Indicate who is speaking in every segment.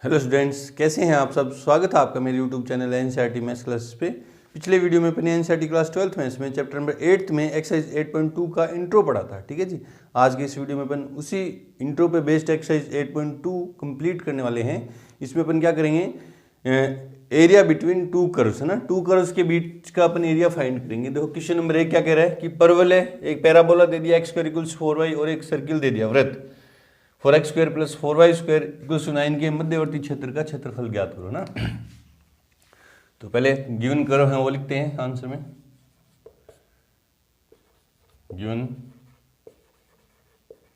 Speaker 1: Hello students, कैसे हैं आप सब। स्वागत है आपका मेरे YouTube channel NCERT maths classes पे। पिछले वीडियो में अपने एनसीईआरटी क्लास 12th मैथ्स में चैप्टर नंबर 8 में एक्सरसाइज 8.2 का इंट्रो पढ़ा था। ठीक है जी। आज के इस वीडियो में अपन उसी इंट्रो पे बेस्ड एक्सरसाइज 8.2 कंप्लीट करने वाले हैं। इसमें अपन क्या करेंगे, एरिया बिटवीन टू कर्व्स है ना, टू कर्व्स के बीच का अपन एरिया फाइंड करेंगे। देखो क्वेश्चन नंबर 1 क्या कह रहा है कि परवल है, एक पैराबोला दे दिया x² = 4y और एक सर्किल दे दिया वृत्त 4x² + 4y² = 9 के मध्यवर्ती क्षेत्र का क्षेत्रफल ज्ञात करो ना। तो पहले गिवन कर्व है वो लिखते हैं आंसर में। गिवन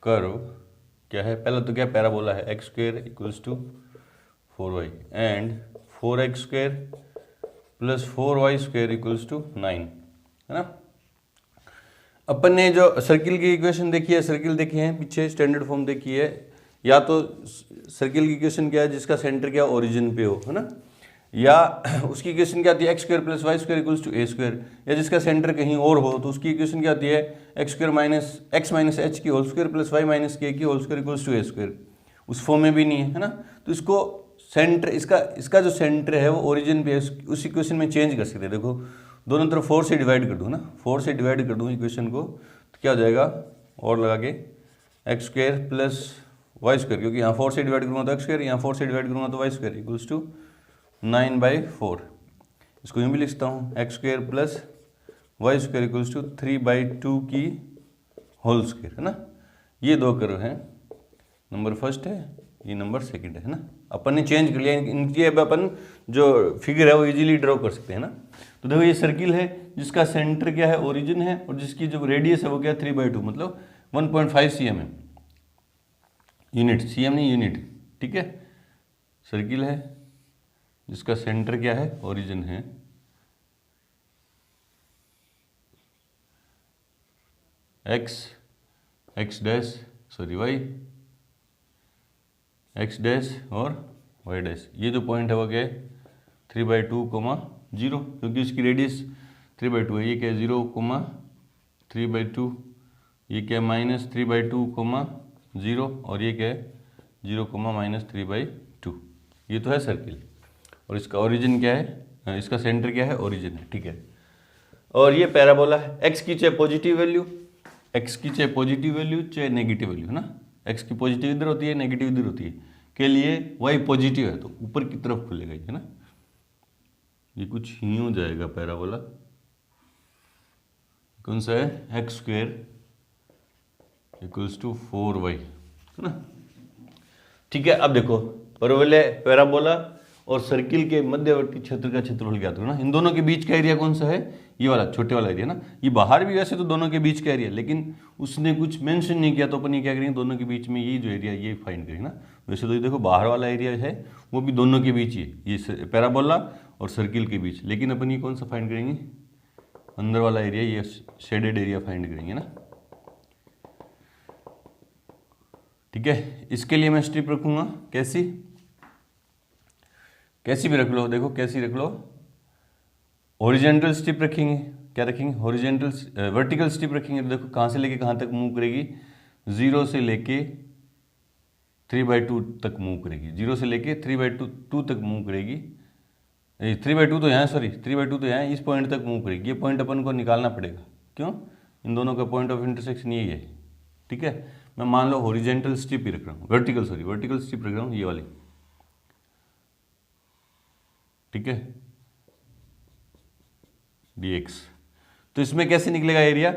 Speaker 1: कर्व क्या है, पहला तो क्या पैराबोला है x² = 4y and 4x² + 4y² = 9 है ना। अपन ने जो सर्किल की इक्वेशन देखी है, सर्किल देखी है पीछे, स्टैंडर्ड फॉर्म देखी है। या तो सर्किल की इक्वेशन क्या है जिसका सेंटर क्या ओरिजिन पे हो है ना, या उसकी इक्वेशन क्या आती है x² + y² = a², या जिसका सेंटर कहीं और हो तो उसकी इक्वेशन क्या आती है x² - h² + y - k² = a²। उस फॉर्म में भी नहीं है ना, तो इसको सेंटर इसका जो सेंटर है वो ओरिजिन पे है, उस इक्वेशन में चेंज कर सकते हैं। देखो दोनों तरफ 4 से डिवाइड कर दूँ ना, 4 से डिवाइड कर दूँ इक्वेशन को तो क्या हो जाएगा, और लगा के x² + y², क्योंकि यहाँ 4 से डिवाइड करूँगा तो x², यहाँ 4 से डिवाइड करूँगा तो y² = 9/4। इसको यूँ भी लिखता हूँ x² + y² = 3/2 की होल स्क्वायर है ना। ये दो कर्व हैं, नंबर फर्स्ट है, ये नंबर सेकंड है ना। अपन ने चेंज कर लिया इनकी, अब अपन जो फिगर है वो इजीली ड्रॉ कर सकते हैं ना। तो देखो ये सर्किल है जिसका सेंटर क्या है ओरिजिन है, और जिसकी जो रेडियस है वो क्या 3/2 मतलब 1.5 cm है। यूनिट, cm नहीं यूनिट, ठीक है। सर्किल है जिसका सेंटर क्या है ओरिजिन है, x और y'। ये जो पॉइंट है वो क्या है 3/2, 0, क्योंकि इसकी रेडियस 3/2 है। ये क्या है 0, 3/2, ये क्या है -3/2, 0, और ये क्या है 0, -3/2। ये तो है सर्किल, और इसका ओरिजिन क्या है, इसका सेंटर क्या है ओरिजिन है, ठीक है। और ये पैराबोला है, x की चाहे पॉजिटिव वैल्यू, चाहे नेगेटिव वैल्यू है ना। x की पॉजिटिव इधर होती है, नेगेटिव इधर होती है, के लिए y पॉजिटिव है तो ऊपर की तरफ खुलेगा ये है ना। ये कुछ ही हो जाएगा पैराबोला, कौन सा है x² = 4y है ना, ठीक है। अब देखो पैराबोला और सर्किल के मध्यवर्ती क्षेत्र का क्षेत्रफल ज्ञात करो ना। इन दोनों के बीच का एरिया कौन सा है, ये वाला छोटे वाला एरिया ना। ये बाहर भी वैसे तो दोनों के बीच का एरिया, लेकिन उसने कुछ मेंशन नहीं किया, तो अपन ये क्या करेंगे, दोनों के बीच में ये जो एरिया ये फाइंड करेंगे ना। वैसे तो ये देखो बाहर वाला एरिया है वो भी दोनों के बीच ही है, ये पैराबोला और सर्किल के बीच, लेकिन अपन ये कौन सा फाइंड करेंगे, अंदर वाला एरिया, ये शेडेड एरिया फाइंड करेंगे ना, ठीक है। इसके लिए मैं स्ट्रिप रखूंगा, कैसी भी रख लो, देखो कैसी रख लो, हॉरिजॉन्टल स्ट्रिप रखेंगे, क्या रखेंगे वर्टिकल स्ट्रिप रखेंगे। तो देखो कहाँ से लेके कहाँ तक मूव करेगी, 0 से लेके 3/2 तक मूव करेगी, 0 से लेके 3/2 तक मूव करेगी। 3/2 तो यहाँ, 3/2 तो यहाँ इस पॉइंट तक मूव करेगी। ये पॉइंट अपन को निकालना पड़ेगा, क्यों, इन दोनों का पॉइंट ऑफ इंटरसेक्शन यही है, ठीक है। मैं मान लो हॉरिजॉन्टल स्ट्रिप ही रख रहा हूँ, वर्टिकल स्ट्रिप रख रहा हूँ, ये वाली, ठीक है, dx। तो इसमें कैसे निकलेगा एरिया,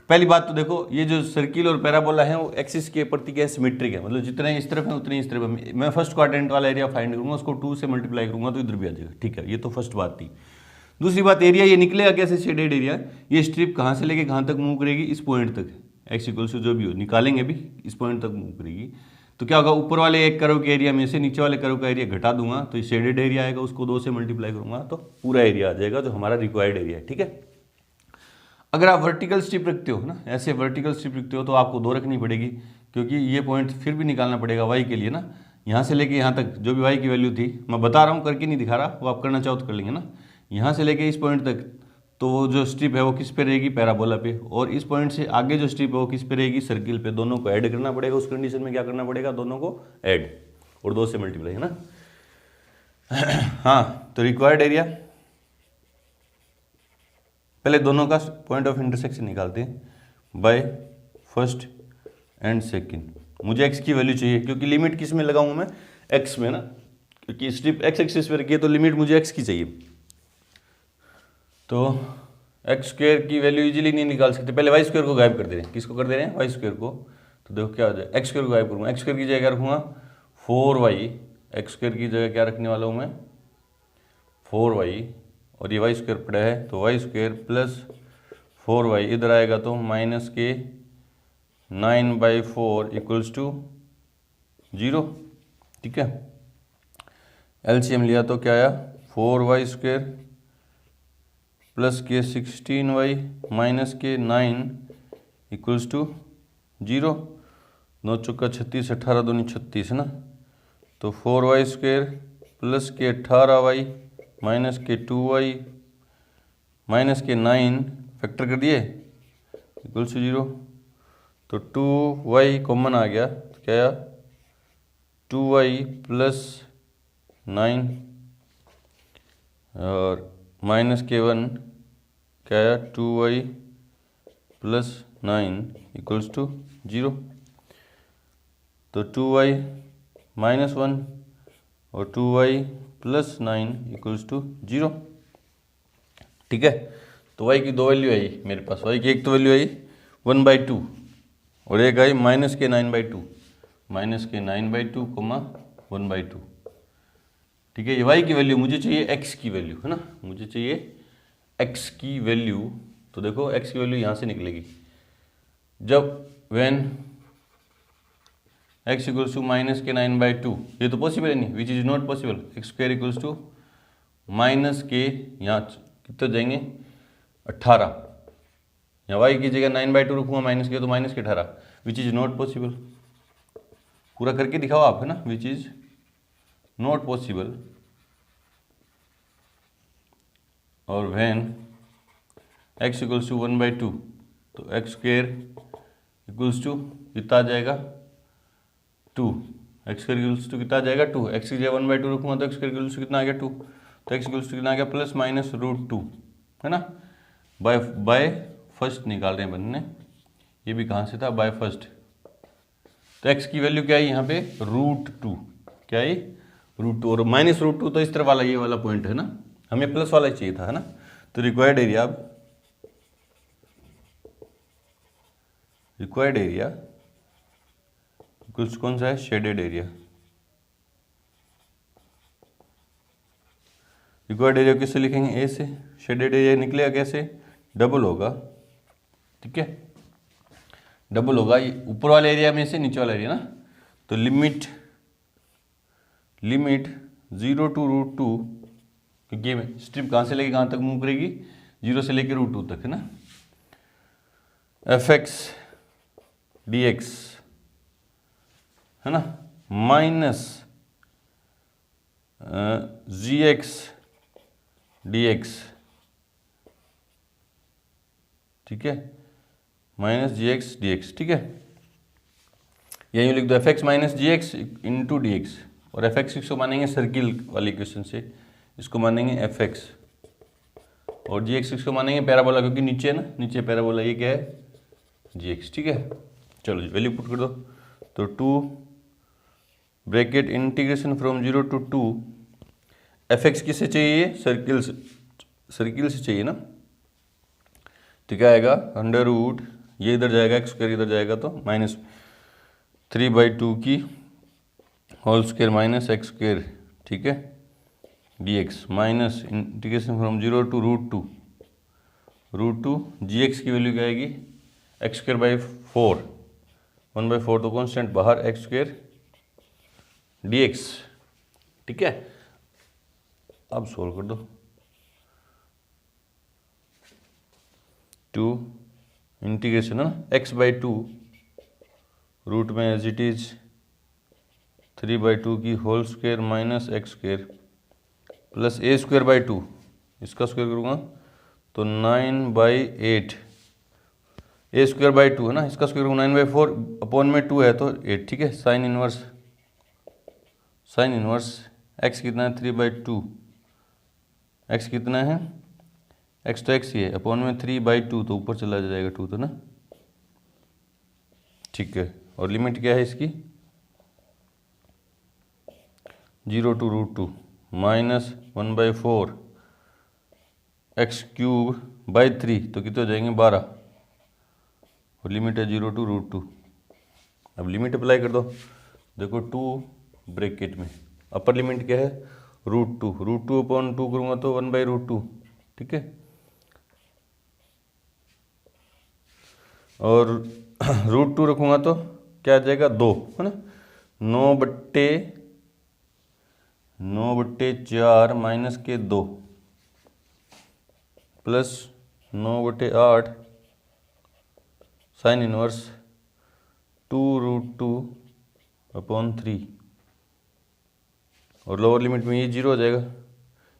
Speaker 1: पहली बात तो देखो ये जो सर्किल और पैराबोला है वो एक्सिस के प्रति क्या सिमेट्रिक है, मतलब जितने इस तरफ है उतने इस तरफ है। मैं फर्स्ट क्वाड्रेंट वाला एरिया फाइंड करूंगा, उसको 2 से मल्टीप्लाई करूंगा तो इधर भी आ जाएगा, ठीक है। ये तो फर्स्ट बात थी। दूसरी बात, एरिया ये निकलेगा कैसे, शेडेड एरिया। ये स्ट्रिप कहाँ से लेके कहाँ तक मूव करेगी, इस पॉइंट तक, x = जो भी हो निकालेंगे अभी, इस पॉइंट तक मूव करेगी। तो क्या होगा, ऊपर वाले एक कर्व के एरिया में से नीचे वाले कर्व का एरिया घटा दूंगा तो ये शेडेड एरिया आएगा, उसको 2 से मल्टीप्लाई करूंगा तो पूरा एरिया आ जाएगा जो हमारा रिक्वायर्ड एरिया है, ठीक है। अगर आप वर्टिकल स्ट्रिप रखते हो ना, ऐसे वर्टिकल स्ट्रिप रखते हो तो आपको 2 रखनी पड़ेगी, क्योंकि ये पॉइंट फिर भी निकालना पड़ेगा y के लिए ना। यहाँ से लेके यहाँ तक जो भी y की वैल्यू थी, मैं बता रहा हूँ करके नहीं दिखा रहा, वो आप करना चाहो तो कर लेंगे ना। यहाँ से लेके इस पॉइंट तक तो वो जो स्ट्रिप है वो किस पे रहेगी, पैराबोला पे, और इस पॉइंट से आगे जो स्ट्रिप है वो किस पे रहेगी, सर्किल पे। दोनों को ऐड करना पड़ेगा, उस कंडीशन में क्या करना पड़ेगा, दोनों को ऐड। और 2 से मल्टीप्लाई, है ना। हाँ, तो रिक्वायर्ड एरिया पहले दोनों का पॉइंट ऑफ इंटरसेक्शन निकालते हैं बाय फर्स्ट एंड सेकंड। मुझे एक्स की वैल्यू चाहिए क्योंकि लिमिट किस में लगाऊंगा मैं, एक्स में ना, क्योंकि स्ट्रिप एक्स एक्सिस पर रखी है तो लिमिट मुझे एक्स की चाहिए। तो एक्स स्क्वायर की वैल्यू इजीली नहीं निकाल सकते, पहले वाई स्क्वायर को गायब कर दे रहे हैं। किसको कर दे रहे हैं, वाई स्क्वायर को। तो देखो क्या हो जाए, एक्स स्क्वायर को गायब करूँगा, एक्स स्क्वायर की जगह क्या रखूँगा 4y, एक्स स्क्वायर की जगह क्या रखने वाला हूँ मैं 4y, और ये वाई स्क्वायर पड़ा है तो वाई स्क्वायर प्लस 4y इधर आएगा तो माइनस के 9/4 इक्वल्स टू 0। ठीक है, एलसीएम लिया तो क्या आया 4y स्क्वायर प्लस के 16y माइनस के 9 इक्वल्स टू 0। 9 चौका 36, 18 दूनी 36 है ना। तो 4y स्क्वायर प्लस के 18y माइनस के 2y माइनस के 9 फैक्टर कर दिए इक्वल्स टू 0। तो 2y कॉमन आ गया तो क्या आया 2y प्लस 9 और माइनस के 1 क्या आया 2y प्लस 9 इक्वल्स टू 0। तो 2y माइनस 1 और 2y प्लस 9 इक्वल्स टू 0। ठीक है, तो y की 2 वैल्यू आई मेरे पास। y की एक तो वैल्यू आई 1/2 और एक आई माइनस के 9/2, माइनस के 9/2 कोमा 1/2। ठीक है, ये y की वैल्यू मुझे चाहिए, x की वैल्यू है ना, मुझे चाहिए x की वैल्यू। तो देखो x की वैल्यू यहाँ से निकलेगी जब when x equals to minus के 9/2, ये तो पॉसिबल है नहीं, which is not possible. X square equals to minus के यहाँ कितने जाएंगे 18, यहाँ y की जगह 9/2 रखूँगा माइनस के, तो माइनस के 18, विच इज नॉट पॉसिबल। पूरा करके दिखाओ आप, है ना, विच इज नॉट पॉसिबल। और व्हेन x इक्वल्स टू 1/2 तो एक्स स्क्वायर इक्वल्स टू कितना आ जाएगा 2, एक्स स्क्वायर इक्वल्स टू कितना आ जाएगा 2, एक्स की जगह 1/2 रखूँगा तो एक्स स्क्वायर इक्वल्स टू कितना आ गया 2, तो एक्स इक्वल्स टू कितना आ गया प्लस माइनस √2, है ना। बाय फर्स्ट निकाल रहे हैं बनने, ये भी कहाँ से था बाय फर्स्ट। तो एक्स की वैल्यू क्या है यहाँ पे √2, क्या है √2, और माइनस √2 तो इस तरह वाला ये वाला पॉइंट है ना, हमें प्लस वाला चाहिए था, है ना। तो रिक्वायर्ड एरिया, अब रिक्वायर्ड एरिया इक्वल्स कौन सा है शेडेड एरिया। रिक्वायर्ड एरिया किससे लिखेंगे ए से, शेडेड एरिया निकलेगा कैसे, डबल होगा। ठीक है, डबल होगा ये ऊपर वाले एरिया में से नीचे वाला एरिया ना। तो लिमिट 0 to √2, क्योंकि स्ट्रिप कहाँ से लेके कहाँ तक मूव करेगी 0 से लेके √2 तक, है ना। fx dx, है ना, माइनस gx dx, ठीक है, माइनस gx dx। ठीक है, यही लिख दो fx minus gx into dx, और fx इसको मानेंगे सर्किल वाली इक्वेशन से, इसको मानेंगे fx, और gx इसको मानेंगे पैराबोला, क्योंकि नीचे है ना, नीचे पैराबोला, ये क्या है gx। ठीक है, चलो जी वैल्यू पुट कर दो। तो 2 bracket integration from 0 to 2 fx किससे चाहिए, सर्किल से चाहिए ना। तो क्या आएगा अंडर रूट, ये इधर जाएगा एक्स स्क्वायर इधर जाएगा तो माइनस 3/2 की whole square minus x square, ठीक है, dx minus integration from 0 to √2 gx की वैल्यू क्या आएगी एक्स स्क्वायर बाई 4, 1/4 तो कॉन्स्टेंट बाहर एक्स स्क्वायर dx। ठीक है, अब सोल्व कर दो। 2 इंटीग्रेशन है ना x/2 रूट में एज इट इज 3/2 की whole square minus x square plus a²/2, इसका स्क्वायर करूँगा तो 9/8, a²/2 है ना, इसका स्क्वायर करूँगा 9/4 अपॉन में 2 है तो 8। ठीक है, sine inverse sine inverse x कितना है 3/2, एक्स कितना है एक्स तो एक्स ही है, अपॉन में 3/2 तो ऊपर चला जाएगा 2 तो ना, ठीक है। और लिमिट क्या है इसकी 0 to √2 माइनस 1/4 x³/3 तो कितने हो जाएंगे 12, और लिमिट है 0 to √2। अब लिमिट अप्लाई कर दो, देखो 2 ब्रैकेट में अपर लिमिट क्या है √2, √2 अपॉन 2 करूँगा तो 1/√2, ठीक है। और √2 रखूँगा तो क्या आ जाएगा 2, है ना। 9/4 माइनस के 2 प्लस 9/8 साइन इनवर्स 2√2 अपॉन 3, और लोअर लिमिट में ये 0 हो जाएगा,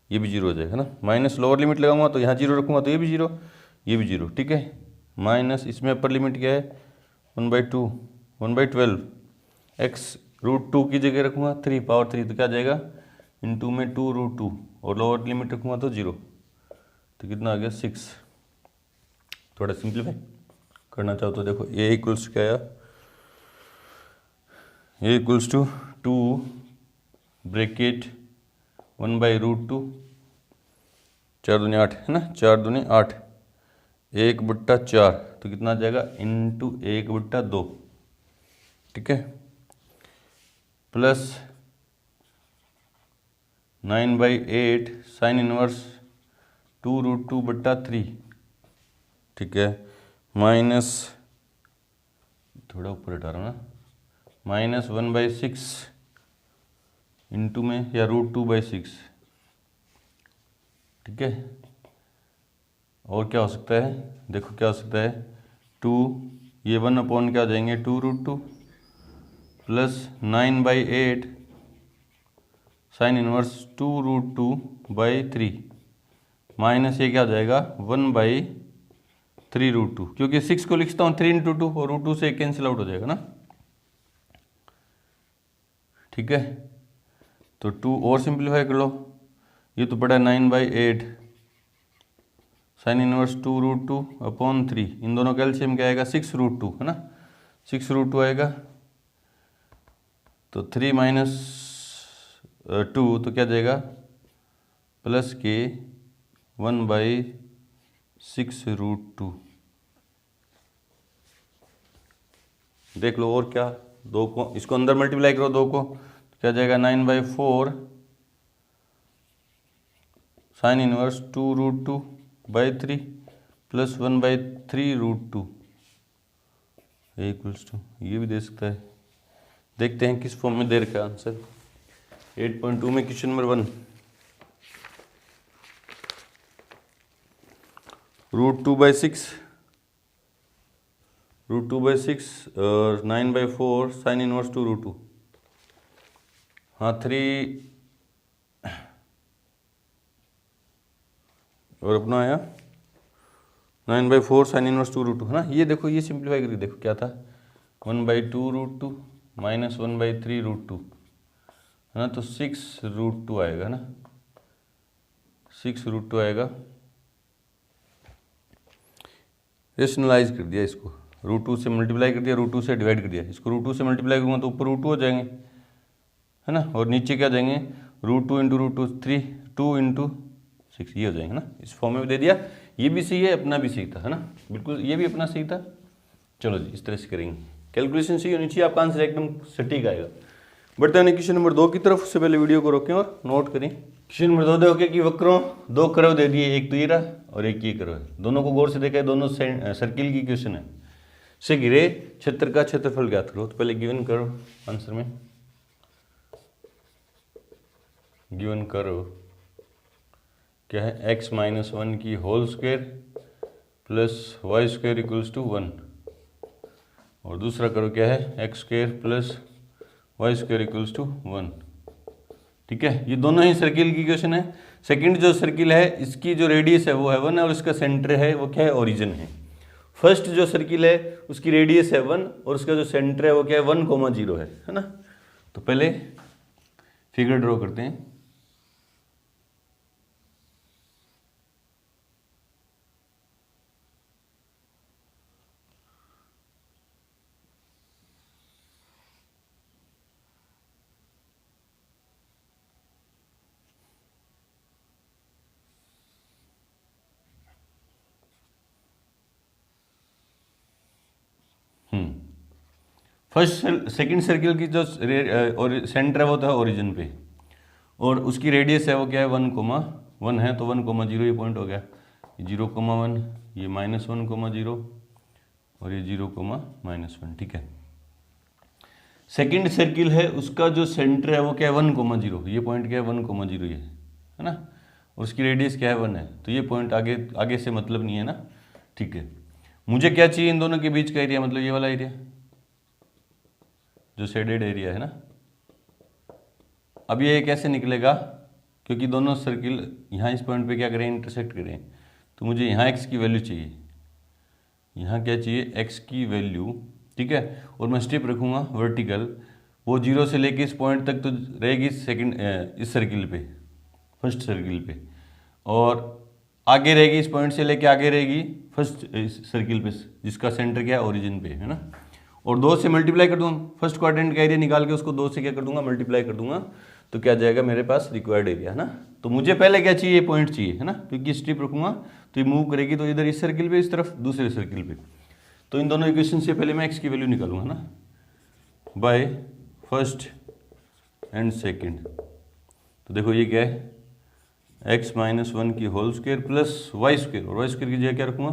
Speaker 1: ये भी 0 हो जाएगा, है ना। माइनस लोअर लिमिट लगाऊंगा तो यहाँ 0 रखूँगा तो ये भी 0, ये भी 0, ठीक है। माइनस इसमें अपर लिमिट क्या है 1/2 1/12 x √2 की जगह रखूँगा 3 पावर 3 तो क्या आ जाएगा इनटू में 2√2, और लोअर लिमिट रखूँगा तो 0, तो कितना आ गया 6। थोड़ा सिंप्लीफाई करना चाहो तो देखो a इक्वल्स क्या आया, a इक्वल्स टू 2 ब्रैकेट 1/√2, 4 दूनी 8 है ना, 4 दूनी 8, 1/4 तो कितना आ जाएगा इंटू 1/2, ठीक है, प्लस 9/8 साइन इनवर्स 2√2/3, ठीक है, माइनस थोड़ा ऊपर हटा रहा हूँ ना, माइनस 1/6 इंटू में या √2/6, ठीक है। और क्या हो सकता है देखो क्या हो सकता है 2, ये 1 अपॉन क्या हो जाएंगे 2√2 प्लस 9/8 साइन इनवर्स 2√2/3 माइनस ये क्या हो जाएगा 1/3√2, क्योंकि 6 को लिखता हूँ 3 × 2 और √2 से कैंसिल आउट हो जाएगा ना, ठीक है। तो 2 और सिंप्लीफाई कर लो, ये तो पड़ा 9/8 साइन इनवर्स 2√2 अपॉन 3, इन दोनों का एलसीएम क्या आएगा 6√2, है ना, 6√2 आएगा, तो 3 माइनस 2 तो क्या जाएगा प्लस के 1/6√2। देख लो और क्या, 2 को इसको अंदर मल्टीप्लाई करो 2 को, तो क्या जाएगा 9/4 sine inverse 2√2/3 plus 1/3√2 equals to, ये भी दे सकता है। देखते हैं किस फॉर्म में दे रखा है आंसर। 8.2 में क्वेश्चन नंबर 1 √2/6 और 9/4 साइन इनवर्स 2√2, हाँ 3 और अपना आया 9/4 साइन इनवर्स 2√2, है ना। ये देखो ये सिंप्लीफाई करके देखो क्या था 1/2√2 माइनस 1/3√2, है ना, तो 6√2 आएगा ना, 6√2 आएगा। रेशनलाइज कर दिया इसको, √2 से मल्टीप्लाई कर दिया, √2 से डिवाइड कर दिया, इसको √2 से मल्टीप्लाई करूँगा तो ऊपर √2 हो जाएंगे, है ना, और नीचे क्या जाएंगे √2 × √2 3, 2 × 6 ये हो जाएंगे ना। इस फॉर्म में भी दे दिया, ये भी सही है, अपना भी सही था, है ना, बिल्कुल ये भी अपना सही था। चलो जी इस तरह से करेंगे, कैलकुलेशन सही होनी चाहिए, आपका आंसर एकदम सटीक आएगा। बढ़ते हैं क्वेश्चन नंबर 2 की तरफ, उससे पहले वीडियो को रोकें और नोट करें। क्वेश्चन नंबर 2 देखो कि वक्रों 2 कर्व दे दिए, एक तो ये रहा और एक ये कर्व है, दोनों को गौर से देखा है, दोनों सर्किल की क्वेश्चन है। से घिरे क्षेत्र का क्षेत्रफल ज्ञात करो, तो पहले गिवन करो आंसर में, गिवन करो क्या है x-1 की whole square plus y² equals to 1, और दूसरा करो क्या है x² plus y² equals to 1, ठीक है। ये दोनों ही सर्किल की क्वेश्चन है। सेकंड जो सर्किल है इसकी जो रेडियस है वो है 1 और इसका सेंटर है वो क्या है ओरिजिन है। फर्स्ट जो सर्किल है उसकी रेडियस है 1 और उसका जो सेंटर है वो क्या है 1, 0 है ना। तो पहले फिगर ड्रॉ करते हैं। फर्स्ट सेकंड सर्किल की जो और सेंटर है वो तो है ओरिजिन पे, और उसकी रेडियस है वो क्या है 1,1 है, तो 1,0 ये पॉइंट हो गया, 0,1, ये -1,0 और ये 0,-1, ठीक है। सेकंड सर्किल है उसका जो सेंटर है वो क्या है 1,0, ये पॉइंट क्या है 1,0 ये है ना, और उसकी रेडियस क्या है 1 है, तो ये पॉइंट आगे आगे से मतलब नहीं है ना, ठीक है। मुझे क्या चाहिए इन दोनों के बीच का एरिया, मतलब ये वाला एरिया जो शेडेड एरिया है ना। अब ये कैसे निकलेगा, क्योंकि दोनों सर्किल यहाँ इस पॉइंट पे क्या करें इंटरसेक्ट करें, तो मुझे यहाँ x की वैल्यू चाहिए, यहाँ क्या चाहिए x की वैल्यू, ठीक है। और मैं स्टेप रखूँगा वर्टिकल, वो 0 से लेके इस पॉइंट तक तो रहेगी सेकंड इस सर्किल पे, फर्स्ट सर्किल पे, और आगे रहेगी इस पॉइंट से लेके आगे रहेगी फर्स्ट सर्किल पे जिसका सेंटर क्या है ओरिजिन पे, है ना। और 2 से मल्टीप्लाई कर दूंगा, फर्स्ट क्वाड्रेंट का एरिया निकाल के उसको 2 से क्या कर दूंगा मल्टीप्लाई कर दूंगा, तो क्या जाएगा मेरे पास रिक्वायर्ड एरिया, है ना। तो मुझे पहले क्या चाहिए, पॉइंट चाहिए, है ना, क्योंकि स्ट्रिप रखूंगा तो ये मूव करेगी तो इधर इस सर्किल पे, इस तरफ दूसरे सर्किल पे। तो इन दोनों इक्वेशन से पहले मैं x की वैल्यू निकालूंगा ना, बाय फर्स्ट एंड सेकेंड। तो देखो ये क्या है x-1 की whole square plus y square, और वाई स्क्वायर की जगह क्या रखूंगा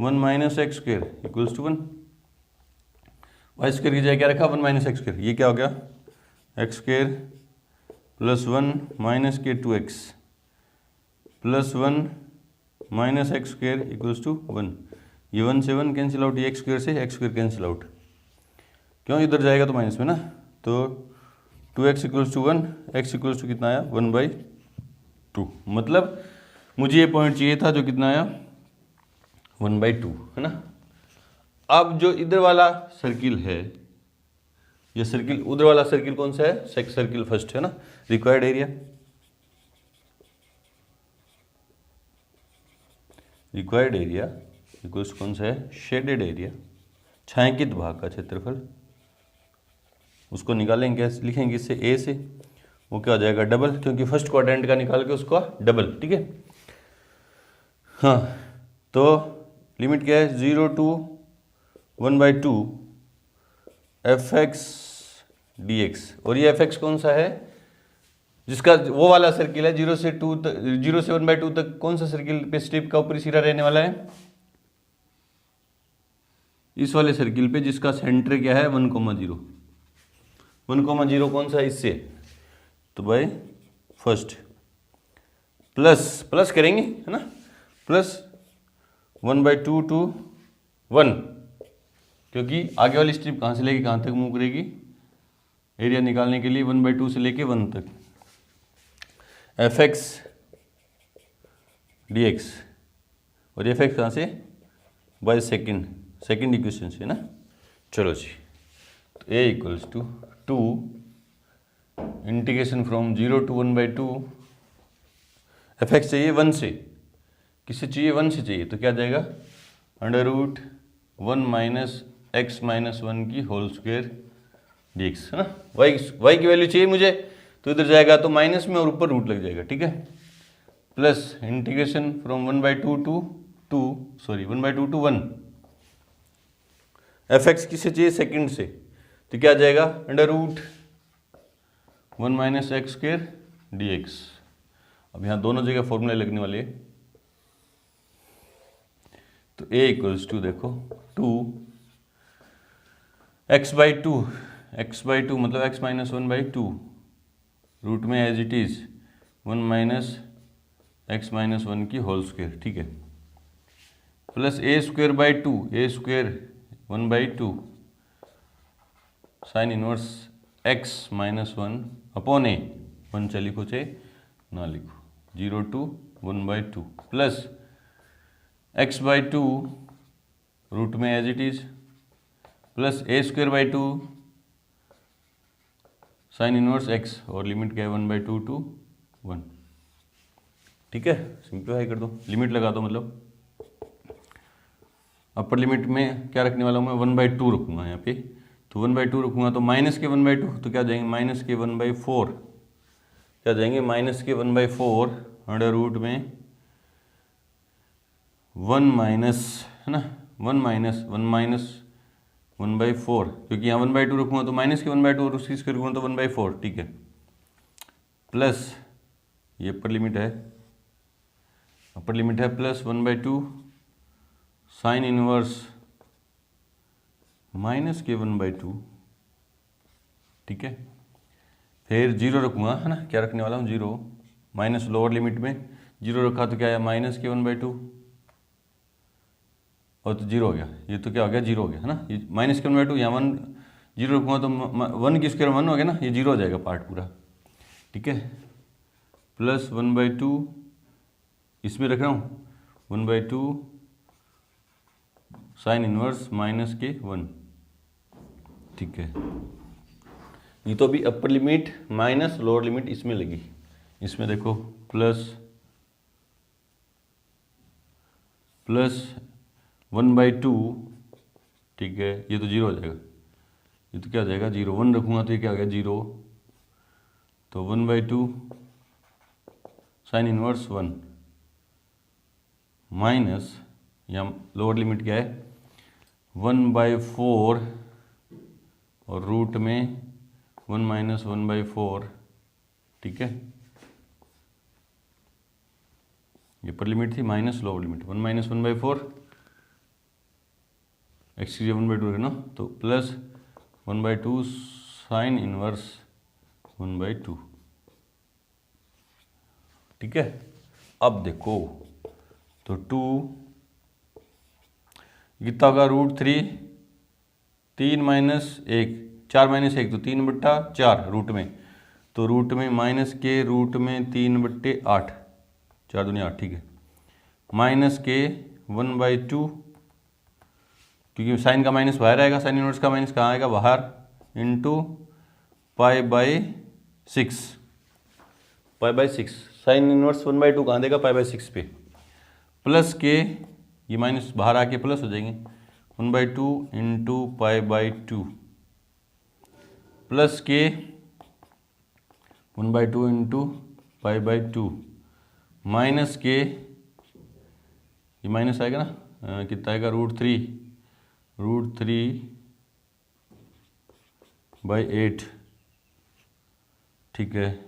Speaker 1: 1 - x square equals to 1। Y square की जगह क्या रखा 1 - x स्क्वायर, ये क्या हो गया x स्क्वायर प्लस 1 - के 2x plus 1 - x square equals to 1। ये 1 से 1 कैंसिल आउट, ये x स्क्वायर से x स्क्वायर कैंसिल आउट, क्यों इधर जाएगा तो माइनस में ना, तो 2x equals to 1, x equals to कितना आया 1/2। मतलब मुझे ये पॉइंट चाहिए था जो कितना आया 1/2, है ना। अब जो इधर वाला सर्किल है, ये सर्किल, उधर वाला सर्किल कौन सा है, सेकंड सर्किल फर्स्ट है ना, required area, required area equals कौन सा है शेडेड एरिया, छायांकित भाग का क्षेत्रफल, उसको निकालेंगे कैसे, लिखेंगे इससे a से, वो क्या हो जाएगा डबल, क्योंकि फर्स्ट क्वाड्रेंट का निकाल के उसका डबल, ठीक है। हाँ तो लिमिट क्या है 0 to 1/2 fx dx, और ये fx कौन सा है, जिसका वो वाला सर्किल है 0 से 2 तक, 0 से 1/2 तक कौन सा सर्किल पे स्ट्रिप का ऊपरी सिरा रहने वाला है, इस वाले सर्किल पे जिसका सेंटर क्या है 1,0। 1,0 कौन सा है इससे, तो भाई फर्स्ट प्लस करेंगे, है ना, प्लस 1/2 to 1, क्योंकि आगे वाली स्ट्रिप कहाँ से लेके कहाँ तक मूव करेगी, एरिया निकालने के लिए 1/2 से लेके 1 तक, fx dx, और fx कहाँ से बाय सेकेंड इक्वेशन से ना। चलो जी, तो a equals to 2 integration from 0 to 1/2, fx चाहिए 1 से, किससे चाहिए 1 से चाहिए, तो क्या जाएगा √1 - x - 1 की होल स्क्वायर dx, है ना। y की वैल्यू चाहिए मुझे, तो इधर जाएगा तो माइनस में और ऊपर रूट लग जाएगा, ठीक है, plus integration from 1/2 to 1, fx किससे चाहिए सेकंड से, तो क्या जाएगा √1 - x स्क्वायर dx। अब यहाँ दोनों जगह फॉर्मूले लगने वाले हैं, तो a इक्वल्स टू देखो 2 x/2 मतलब x - 1/2, रूट में एज इट इज 1 - x - 1 की होल स्क्वायर, ठीक है, plus a²/2, a² 1/2 sine inverse x - 1 upon a, 1 चाहे लिखो चाहे ना लिखो, 0 to 1/2 प्लस x/2 रूट में as it is plus a²/2 sine inverse x और लिमिट क्या है 1/2 to 1। ठीक है, सिंप्लीफाई कर दो, लिमिट लगा दो, मतलब अपर लिमिट में क्या रखने वाला हूँ मैं 1/2 रखूँगा यहाँ पे, तो 1/2 रखूँगा तो माइनस के 1/2 तो क्या जाएंगे माइनस के 1/4, क्या जाएंगे माइनस के 1/4 अंडर रूट में 1 माइनस, है ना, 1 माइनस 1/4, क्योंकि यहाँ 1/2 रखूँगा तो माइनस के 1/2 और उसकी स्क्वायर करूँगा तो 1/4, ठीक है, प्लस ये अपर लिमिट है प्लस 1/2 साइन इनवर्स माइनस के 1/2, ठीक है, फिर जीरो रखूँगा, है ना, क्या रखने वाला हूँ जीरो, माइनस लोअर लिमिट में जीरो रखा तो क्या है माइनस के 1/2 और तो जीरो हो गया, ये तो क्या हो गया जीरो हो गया, है ना, ये माइनस के 1/2 यहाँ 1 जीरो रखूँगा तो 1 की स्क्वायर 1 हो गया ना, ये जीरो हो जाएगा पार्ट पूरा, ठीक है, प्लस 1/2 इसमें रख रहा हूँ 1/2 साइन इनवर्स माइनस के 1, ठीक है, ये तो अभी upper limit minus lower limit इसमें लगी, इसमें देखो प्लस 1/2, ठीक है, ये तो जीरो हो जाएगा, ये तो क्या हो जाएगा जीरो, 1 रखूँगा तो ये क्या हो गया जीरो, तो 1/2 साइन इनवर्स 1 माइनस, यहाँ लोअर लिमिट क्या है 1/4 और रूट में 1 माइनस 1/4, ठीक है, ये पर लिमिट थी minus lower limit 1 minus 1/4 x की 1/2 है ना, तो प्लस 1/2 साइन इनवर्स 1/2, ठीक है। अब देखो तो 2 कितना होगा √3, 3 माइनस 1 4 माइनस 1 तो 3/4 रूट में, तो रूट में माइनस के रूट में 3/8, 4 दूनी 8, ठीक है, माइनस के 1/2, क्योंकि साइन का माइनस बाहर आएगा, साइन इनवर्स का माइनस कहाँ आएगा बाहर, इंटू π/6, π/6 साइन इनवर्स 1/2 कहाँ देगा π/6 पे, प्लस के ये माइनस बाहर आके प्लस हो जाएंगे 1/2 इंटू π/2 प्लस के 1/2 इंटू π/2 माइनस के ये माइनस आएगा ना, कितना आएगा √3/8, ठीक है,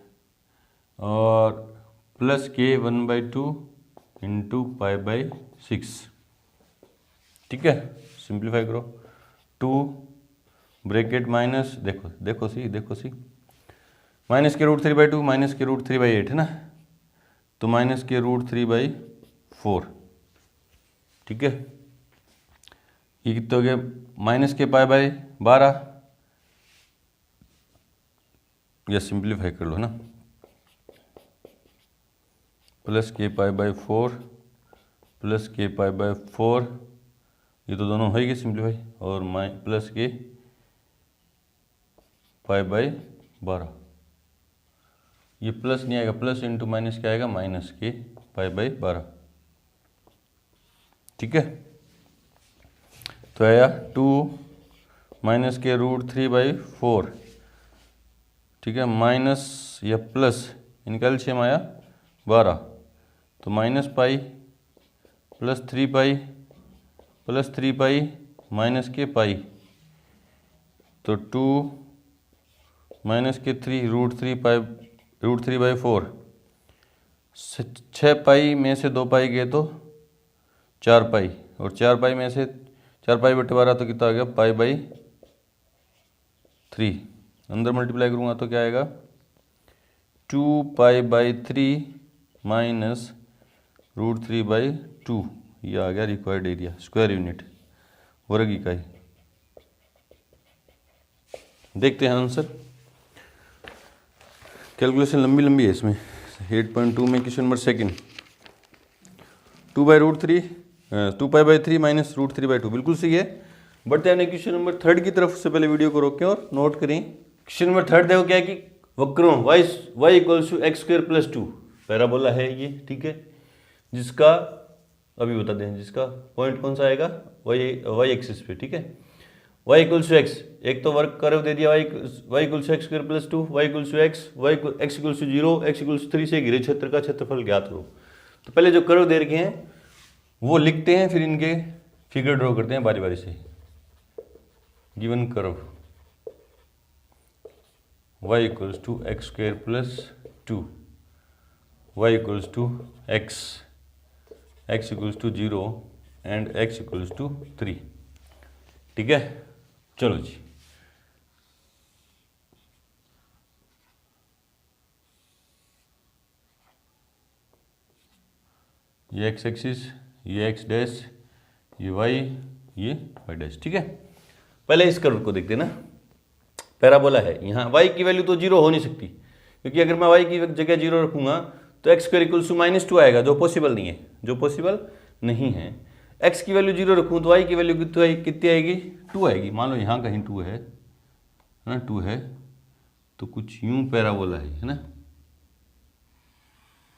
Speaker 1: और प्लस के 1/2 इंटू π/6, ठीक है, सिंप्लीफाई करो, 2 ब्रैकेट माइनस देखो सी माइनस के √3/2 माइनस के √3/8 है ना, तो माइनस के √3/4, ठीक है, ये कितना हो गया माइनस के π/12, या सिंप्लीफाई कर लो ना, प्लस के π/4 प्लस के π/4, ये तो दोनों हो गए सिंप्लीफाई, और प्लस के π/12, ये प्लस नहीं आएगा, प्लस इंटू माइनस क्या आएगा माइनस के π/12, ठीक है, तो आया 2 माइनस के √3/4, ठीक है, माइनस या प्लस इनका एलसीएम आया 12, तो minus pi plus 3 pi minus के पाई, तो 2 माइनस के 3 √3/4, 6 पाई में से 2 पाई गए तो 4 पाई, और 4 पाई में से 4 पाई/12 तो कितना आ गया π/3, अंदर मल्टीप्लाई करूँगा तो क्या आएगा 2π/3 माइनस √3/2, ये आ गया रिक्वायर्ड एरिया, स्क्वायर यूनिट, वर्ग इकाई। देखते हैं आंसर, कैलकुलेशन लंबी है इसमें। 8.2 में क्वेश्चन नंबर सेकंड, 2π/3 माइनस √3/2 बिल्कुल सही है, बढ़ते हैं क्वेश्चन नंबर थर्ड की तरफ। से पहले वीडियो को रोकें और नोट करें क्वेश्चन नंबर 3 देखो क्या है कि वक्रों y equals to x square plus 2 parabola है ये, ठीक है, जिसका अभी बता दें जिसका पॉइंट कौन सा आएगा y एक्सिस पे, ठीक है। y इक्वल्स टू एक्स, एक तो वर्क कर्व दे दिया y equals to x square plus 2, y equals to x, x equals to 0, x equals to 3 से घिरे क्षेत्र का क्षेत्रफल ज्ञात करो। तो पहले जो कर्व दे रखे हैं वो लिखते हैं, फिर इनके फिगर ड्रॉ करते हैं बारी बारी से। Given curve y equals to x square plus 2, y equals to x, x equals to 0 and x equals to 3, ठीक है। चलो जी, ये x एक्सिस, ये x डैश, ये y, ये y डैश, ठीक है। पहले इस कर्व को देखते हैं ना, पैराबोला है, यहाँ y की वैल्यू तो 0 हो नहीं सकती, क्योंकि अगर मैं y की जगह 0 रखूंगा तो x स्क्वायर इक्वल्स टू -2 आएगा, जो पॉसिबल नहीं है, जो पॉसिबल नहीं है। x की वैल्यू 0 रखूँ तो y की वैल्यू कितनी आएगी, 2 आएगी। मान लो यहाँ कहीं 2 है ना, 2 है तो कुछ यूं पैराबोला है ना,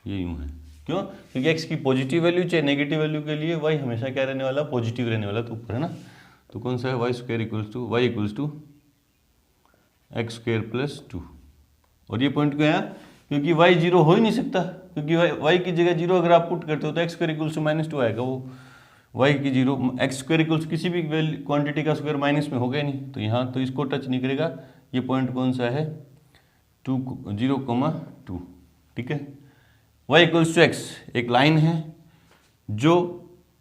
Speaker 1: ये यूं है। क्यों? क्योंकि x की पॉजिटिव वैल्यू चाहे नेगेटिव वैल्यू के लिए y हमेशा क्या रहने वाला, पॉजिटिव रहने वाला, तो ऊपर है ना। तो कौन सा है, y square equals to y equals to x square plus 2। और ये पॉइंट क्या है, क्योंकि y 0 हो ही नहीं सकता, क्योंकि y की जगह 0 अगर आप पुट करते हो तो एक्स स्क्वायर इक्वल्स टू -2 आएगा। वो y की 0, एक्स स्क्वायर इक्वल्स किसी भी क्वांटिटी का स्क्वायर माइनस में होगा ही नहीं, तो यहाँ तो इसको टच नहीं करेगा। ये पॉइंट कौन सा है, 0,2, ठीक है। y इक्वल्स टू एक्स एक लाइन है जो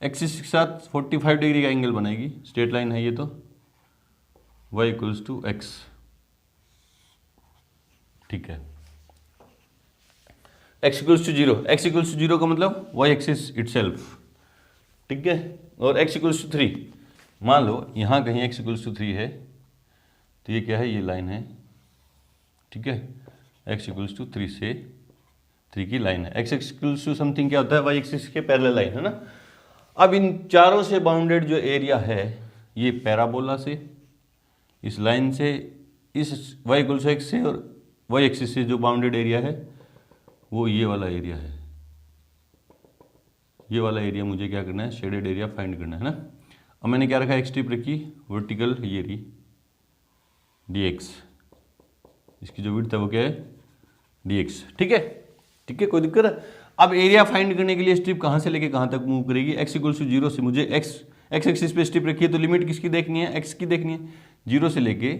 Speaker 1: एक्सिस के साथ 45 डिग्री का एंगल बनाएगी, स्ट्रेट लाइन है ये, तो y इक्वल्स टू एक्स, ठीक है। x equals to 0, x equals to 0 का मतलब y एक्सिस इटसेल्फ, ठीक है। और x इक्वल्स टू 3, मान लो यहाँ कहीं x इक्वल्स टू 3 है, तो ये क्या है, ये लाइन है, ठीक है। x इक्वल्स टू 3 से 3 की लाइन है। x इक्वल्स टू समथिंग क्या होता है, y एक्सिस के पैरेलल लाइन है ना। अब इन चारों से बाउंडेड जो एरिया है, ये पैराबोला से, इस लाइन से, इस y इक्वल्स टू x से और y एक्सिस से जो बाउंडेड एरिया है वो ये वाला एरिया है। ये वाला एरिया मुझे क्या करना है, शेडेड एरिया फाइंड करना है ना। अब मैंने क्या रखा, एक स्ट्रिप रखी वर्टिकल, ये रही dx, इसकी जो विड्थ है वो क्या है, dx, ठीक है, ठीक है, कोई दिक्कत है। अब एरिया फाइंड करने के लिए स्ट्रिप कहाँ से लेके कहाँ तक मूव करेगी, x इक्वल्स टू 0 से, मुझे x एक्सिस पे स्ट्रिप रखी है तो लिमिट किसकी देखनी है, x की देखनी है, 0 से लेके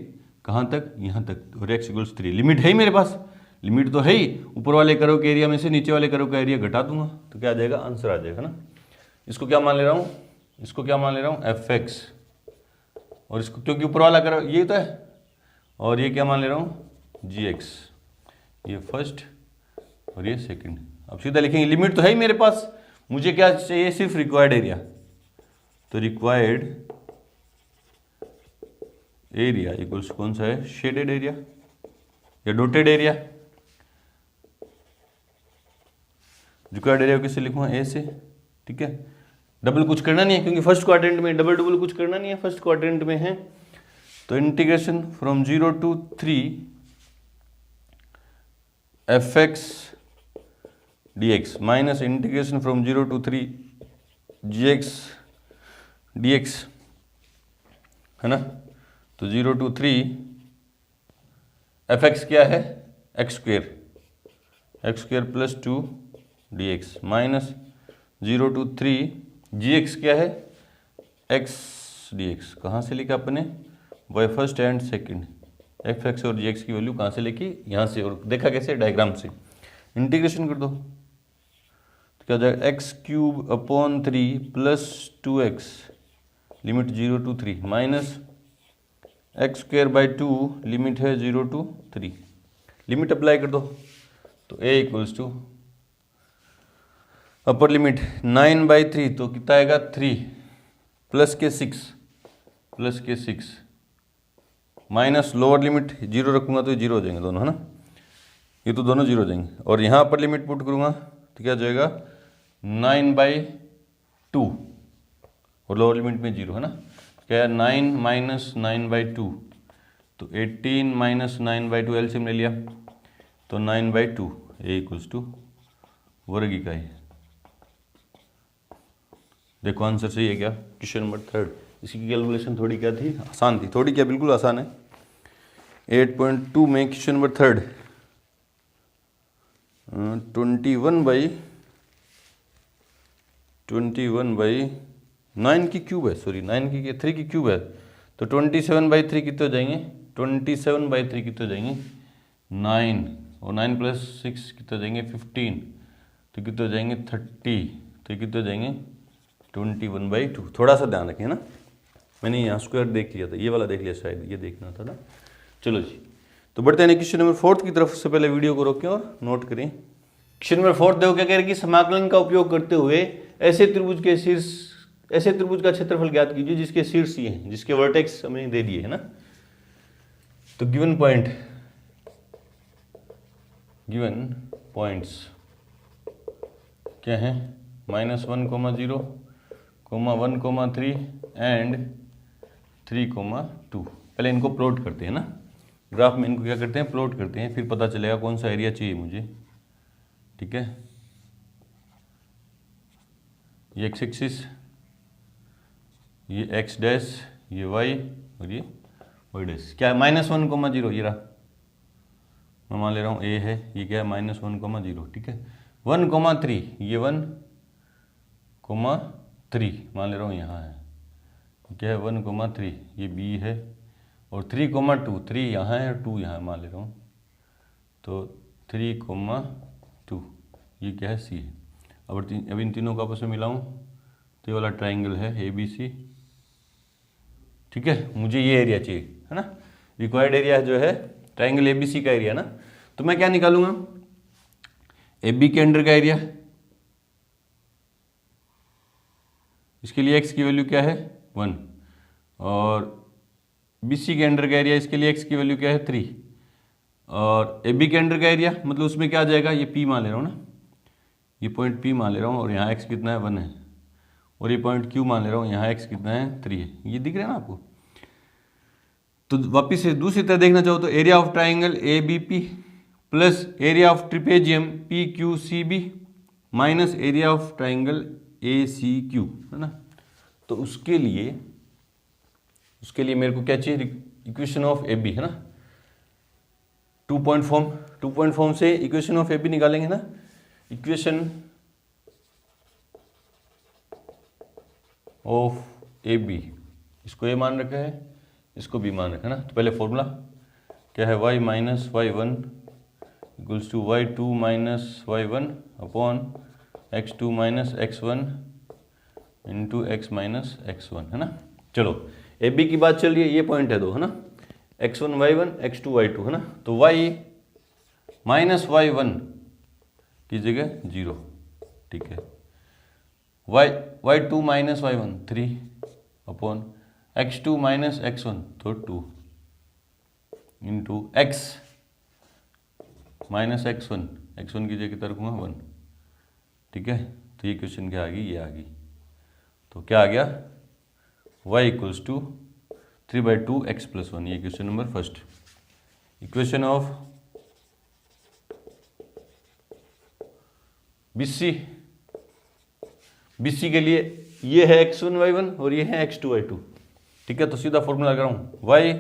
Speaker 1: कहाँ तक, यहाँ तक, और x इक्वल्स 3, लिमिट है ही मेरे पास, लिमिट तो है ही। ऊपर वाले कर्व के एरिया में से नीचे वाले कर्व का एरिया घटा दूंगा तो क्या आ जाएगा, आंसर आ जाएगा ना। इसको क्या मान ले रहा हूँ, इसको क्या मान ले रहा हूँ, fx, और इसको क्योंकि ऊपर वाला कर्व ये तो है, और ये क्या मान ले रहा हूँ, gx, ये फर्स्ट और ये सेकंड। अब सीधा लिखेंगे, लिमिट तो है ही मेरे पास, मुझे क्या चाहिए, सिर्फ रिक्वायर्ड एरिया। तो रिक्वायर्ड एरिया इक्वल्स कौन सा है, शेडेड एरिया या डॉटेड एरिया। रिक्वायर्ड एरिया किससे लिखूंगा, ए से, ठीक है। डबल कुछ करना नहीं है क्योंकि फर्स्ट क्वाड्रेंट में डबल कुछ करना नहीं है, फर्स्ट क्वाड्रेंट में है। तो integration from 0 to 3 fx dx minus integration from 0 to 3 gx dx, है ना। तो 0 to 3 fx क्या है, x square plus 2 dx minus 0 to 3 gx क्या है, x dx। कहाँ से लिखा अपने, y first and second, fx और gx की वैल्यू कहाँ से लिखी, यहाँ से, और देखा कैसे, डायग्राम से। इंटीग्रेशन कर दो तो क्या हो जाएगा, x cube upon 3 plus 2x, limit 0 to 3, minus x square by 2, limit है 0 to 3। लिमिट अप्लाई कर दो तो a equals to upper limit 9/3, तो कितना आएगा 3 प्लस के 6 माइनस लोअर लिमिट 0 रखूंगा तो 0 हो जाएंगे दोनों, है ना, ये तो दोनों 0 हो जाएंगे। और यहाँ अपर लिमिट पुट करूंगा तो क्या हो जाएगा 9/2, और लोअर लिमिट में 0, है ना। क्या है 9 - 9/2 तो 18 माइनस 9/2 एलसीएम ले लिया तो 9/2 ए इक्वल्स टू वर्ग इकाई। देखो आंसर सही है क्या? Question number 3। इसकी कैलकुलेशन थोड़ी क्या थी, आसान थी, थोड़ी क्या बिल्कुल आसान है। 8.2 में क्वेश्चन नंबर 3 21/9 की क्यूब है, सॉरी 3 की क्यूब है, तो 27/3 कितने हो जाएंगे? 27/3 कितने हो जाएंगे? 9, और 9 + 6 कितने हो जाएंगे? 15, तो कितने हो जाएंगे? 30, तो कितने हो जाएंगे? 21/2। थोड़ा सा ध्यान रखें ना, मैंने यहाँ स्क्वायर देख लिया था, ये वाला देख लिया शायद, ये देखना था ना। चलो जी, तो बढ़ते हैं क्वेश्चन नंबर 4 की तरफ। से पहले वीडियो को रोकें और नोट करें। क्वेश्चन नंबर 4 देखो क्या कह रहे हैं कि समाकलन का उपयोग करते हुए ऐसे त्रिभुज का क्षेत्रफल ज्ञात कीजिए जिसके शीर्ष ये हैं, जिसके वर्टेक्स हमें दे दिए है ना। तो गिवन पॉइंट्स क्या है? -1, 0, 1, 3 एंड 3, 2। पहले इनको प्लॉट करते हैं ना, ग्राफ में इनको क्या करते हैं? प्लॉट करते हैं, फिर पता चलेगा कौन सा एरिया चाहिए मुझे। ठीक है, ये एक्स एक्सिस, ये एक्स डैश, ये वाई, और ये वाई डैश। क्या है? -1, 0, ये रहा, मैं मान ले रहा हूँ ए है, ये क्या है? -1, 0। ठीक है, 1, 3, ये 1, 3 मान ले रहा हूँ यहाँ है, क्या है? 1, 3, ये बी है, और 3, 2, 3 यहाँ है और 2 यहाँ मान ले रहा हूँ, तो 3, 2 ये क्या है? सी है। अब इन तीनों को आपस में मिलाऊँ तो ये वाला ट्राइंगल है ABC। ठीक है, मुझे ये एरिया चाहिए है ना, रिक्वायर्ड एरिया जो है ट्राइंगल ABC का एरिया ना। तो मैं क्या निकालूंगा? AB के अंडर का एरिया, इसके लिए x की वैल्यू क्या है? 1, और BC के अंडर का एरिया, इसके लिए x की वैल्यू क्या है? 3, और AB के अंडर का एरिया मतलब उसमें क्या आ जाएगा? ये P मान ले रहा हूँ ना, ये पॉइंट P मान ले रहा हूँ, और यहाँ x कितना है? 1 है, और ये पॉइंट Q मान ले रहा हूँ, यहाँ x कितना है? 3 है। ये दिख रहा है ना आपको? तो वापिस से दूसरी तरह देखना चाहो तो area of triangle ABP plus area of trapezium PQCB minus area of triangle ACQ, है ना। तो उसके लिए मेरे को क्या चाहिए? इक्वेशन ऑफ AB, है ना। 2 पॉइंट फॉर्म से इक्वेशन ऑफ AB निकालेंगे ना। इक्वेशन ऑफ AB, इसको A मान रखा है, इसको B मान रखा है ना। तो पहले फॉर्मूला क्या है? y - y1 equals to y2 - y1 upon x2 - x1 into x - x1, है ना। चलो AB की बात चल रही है, ये पॉइंट है दो, है ना, x1 y1 x2 y2, है ना। तो y - y1 की जगह 0, ठीक है। y2 - y1 3 upon x2 - x1 तो 2 इंटू x - x1 की जगह रखूँगा 1, ठीक है। तो ये क्वेश्चन क्या आ गई? ये आ गई। तो क्या आ गया? y equals to 3/2 x + 1। ये question number first. Equation of BC के लिए ये है x1 y1 और ये है x2 y2, ठीक है। तो सीधा फॉर्मूला लगा रहा हूँ, y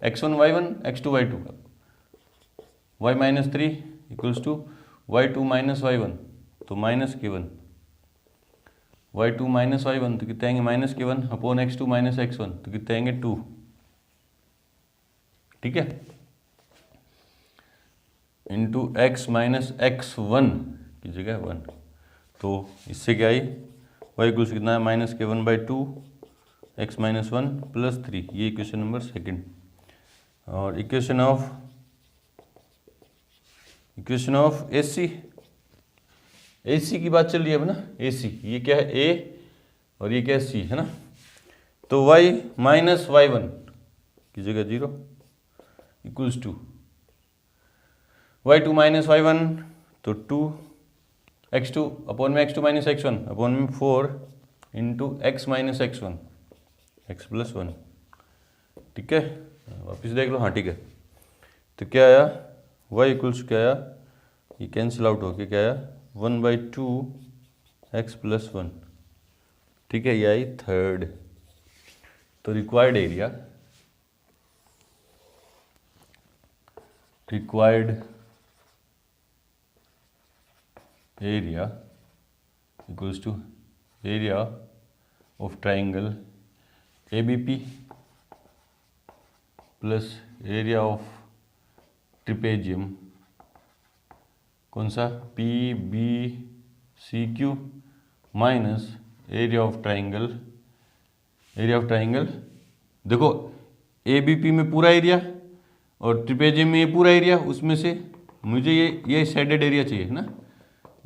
Speaker 1: - x1 y1 x2 y2, y - 3 equals to y2 - y1 तो -k1, y2 - y1 तो कितने आएंगे? -k1 अपॉन x2 - x1 तो कितने आएंगे? 2, ठीक है, इंटू x - x1 की जगह 1। तो इससे क्या आई? y इक्वल्स कितना है? -k1/2 x - 1 + 3। ये इक्वेशन नंबर सेकंड। और इक्वेशन ऑफ AC की बात चल रही है अब ना। AC ये क्या है? A और ये क्या है? C, है ना। तो y - y1 की जगह 0 इक्वल्स टू y2 - y1 तो 2, x2 अपॉन में x2 - x1 अपॉन में 4 इंटू x - x1 x + 1, ठीक है। वापस देख लो, हाँ ठीक है। तो क्या आया, y इक्वल्स क्या आया, ये कैंसिल आउट होके क्या आया 1/2 x+1, ठीक है, ये आई थर्ड। तो required area equals to area of triangle ABP plus area of trapezium, कौन सा, PBCQ minus area of triangle देखो ABP में पूरा एरिया और ट्रिपेजियम में ये पूरा एरिया, उसमें से मुझे ये शेडेड एरिया चाहिए है ना,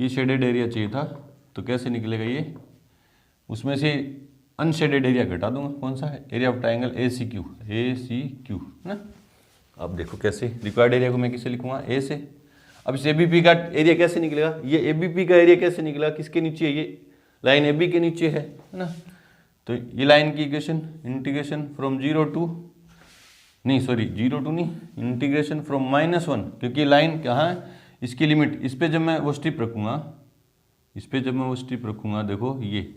Speaker 1: ये शेडेड एरिया चाहिए था। तो कैसे निकलेगा ये, उसमें से अनशेडेड एरिया घटा दूंगा, कौन सा है, एरिया ऑफ ट्राइंगल ACQ है ना। अब देखो कैसे, रिक्वायर्ड एरिया को मैं किसे लिखूंगा, A से। अब इस ABP का एरिया कैसे निकलेगा, ये ABP का एरिया कैसे निकला, किसके नीचे है, ये लाइन AB के नीचे है ना। तो ये लाइन की equation integration from zero to integration from -1, क्योंकि लाइन कहाँ है, इसकी लिमिट, इस पे जब मैं वो स्ट्रिप रखूंगा, देखो ये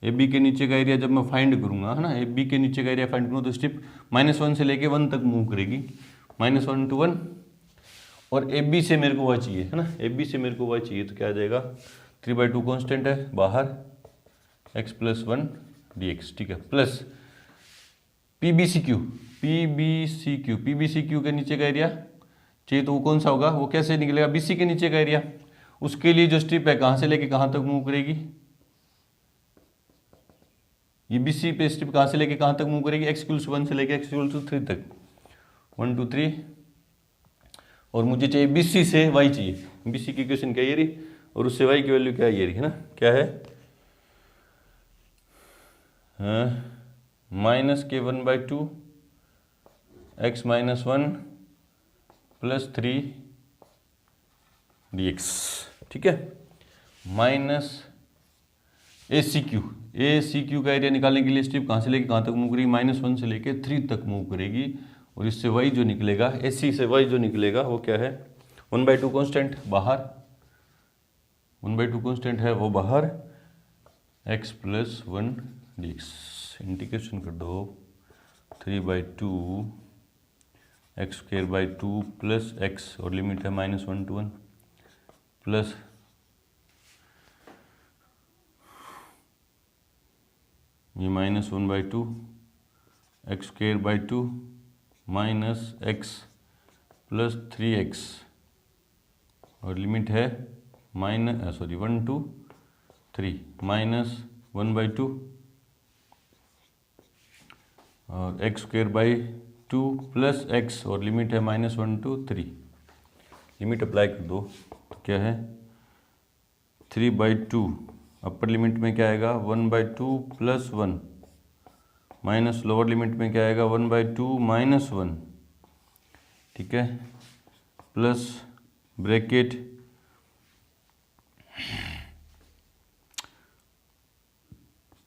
Speaker 1: AB के नीचे का एरिया जब मैं फाइंड करूंगा है ना, AB के नीचे का एरिया फाइंड करूँ तो स्ट्रिप -1 से लेके 1 तक मूव करेगी, -1 to 1, और AB से मेरे को वह चाहिए है ना, AB से मेरे को वह चाहिए, तो क्या आ जाएगा 3/2 कांस्टेंट है बाहर, x+1 dx, ठीक है, प्लस PBCQ के नीचे का एरिया चाहिए, तो वो कौन सा होगा, वो कैसे निकलेगा, BC के नीचे का एरिया, उसके लिए जो स्ट्रिप है कहाँ से लेके कहाँ तक मूव करेगी, ये BC पे स्ट्रिप कहाँ से लेके कहाँ तक मूव करेगी, x=1 से लेके x=3 तक, 1 2 3, और मुझे चाहिए BC से y चाहिए, BC की इक्वेशन क्या ये रही, और उससे y की वैल्यू क्या है ये रही है ना, क्या है -k1/2 x-1 + 3 dx, ठीक है, माइनस ACQ का एरिया निकालने के लिए स्ट्रिप कहाँ से लेके कहाँ तक मूव करेगी, -1 से लेके 3 तक मूव करेगी, और इससे y जो निकलेगा, AC से y जो निकलेगा वो क्या है, 1/2 कांस्टेंट बाहर, 1/2 कांस्टेंट है वो बाहर, x+1 dx, इंटीग्रेशन कर दो 3/2 x² प्लस x, और लिमिट है -1 to 1, प्लस ये -1/2 x² minus x plus 3x, और लिमिट है 1 to 3, -1/2 और x² प्लस x, और लिमिट है -1 to 3, लिमिट अप्लाई कर दो, तो क्या है 3/2, अपर लिमिट में क्या आएगा 1/2 + 1, माइनस लोअर लिमिट में क्या आएगा 1/2 - 1, ठीक है, प्लस ब्रैकेट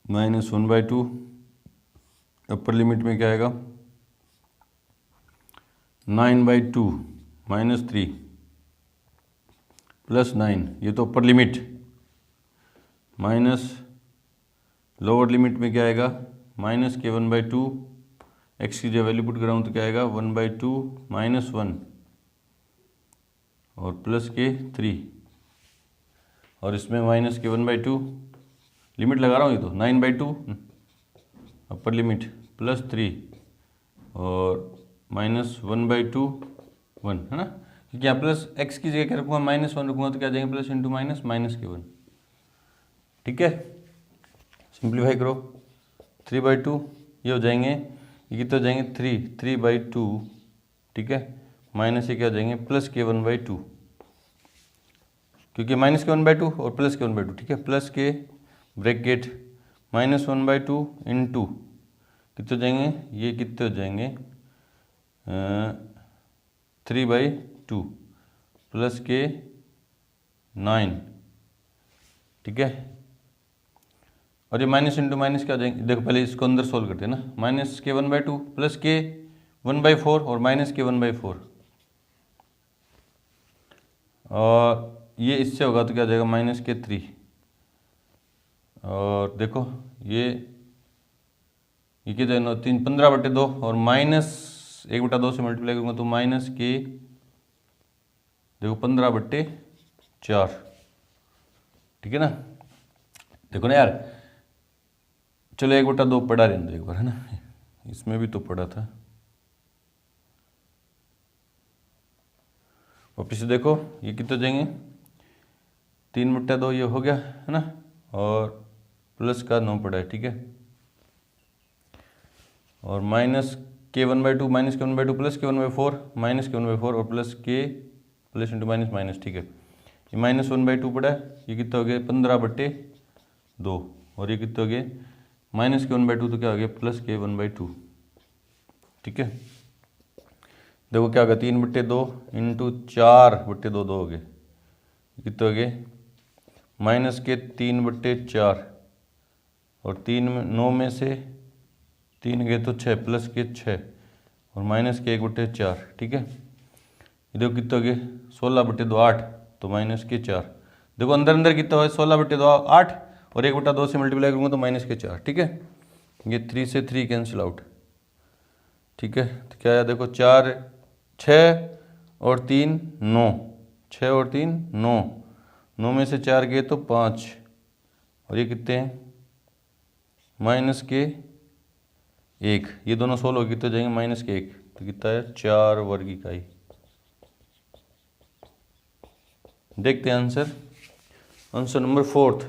Speaker 1: -1/2, अपर लिमिट में क्या आएगा 9/2 -3 प्लस 9, ये तो upper limit, minus lower limit में क्या आएगा -k1/2, x की जब वैल्यू पुट कराऊँ तो क्या आएगा 1/2 - 1, और प्लस k3, और इसमें -k1/2, लिमिट लगा रहा हूँ, ये तो 9/2 अपर लिमिट प्लस 3, और -1/2 1 है ना, क्योंकि यहाँ प्लस x की जगह क्या रखूँगा -1 रखूँगा, तो क्या जाएंगे प्लस इंटू माइनस -k1, ठीक है, सिंप्लीफाई करो 3/2, ये हो जाएंगे, ये कितने हो जाएंगे 3/2, ठीक है, माइनस ये क्या हो जाएंगे +k1/2, क्योंकि -k1/2 और +k1/2, ठीक है, प्लस के ब्रैकेट -1/2 इंटू कितने हो जाएंगे, ये कितने हो जाएंगे 3/2 प्लस के 9, ठीक है, और ये माइनस इंटू माइनस क्या हो जाएंगे, देखो पहले इसको अंदर सोल्व करते हैं ना, -k1/2 प्लस के 1/4 और माइनस के 1/4, और ये इससे होगा तो क्या हो जाएगा माइनस के 3, और देखो ये कितना 3 15/2 और माइनस 1/2 से मल्टीप्लाई करूँगा तो माइनस के देखो 15/4, ठीक है ना। देखो ना यार, चलो 1/2 पढ़ा रहने दो एक बार, है ना, इसमें भी तो पढ़ा था। वापिस से देखो ये कितने जाएंगे 3/2 ये हो गया, है ना, और प्लस का 9 पड़ा है, ठीक है, और माइनस के 1/2 माइनस के 1/2 प्लस के 1/4 माइनस के 1/4 और प्लस के प्लस इंटू माइनस माइनस, ठीक है। ये माइनस 1/2 पड़ा है, ये कितना हो गया 15/2, और ये कितना हो गया माइनस के 1/2 तो क्या हो गया प्लस के 1/2, ठीक है। देखो क्या होगा 3/2 इंटू 4/2 2 हो गए, कितने हो गए माइनस के 3/4, और 9 में से 3 गए तो 6 प्लस के 6 और माइनस के 1/4, ठीक है। ये देखो कितना हो गए 16/2 8, तो माइनस के 4, देखो अंदर अंदर कितना हुआ 16/2 8, और 1/2 से मल्टीप्लाई करूँगा तो माइनस के 4, ठीक है। ये 3 से 3 कैंसिल आउट, ठीक है। तो क्या है देखो 4 6 और 3 9, 6 और 3 9, 9 में से 4 गए तो 5, और ये कितने हैं माइनस के 1, ये दोनों सोल्व हो कितने जाएंगे माइनस के 1, तो कितना है 4 वर्ग इकाई। देखते हैं आंसर, आंसर नंबर 4,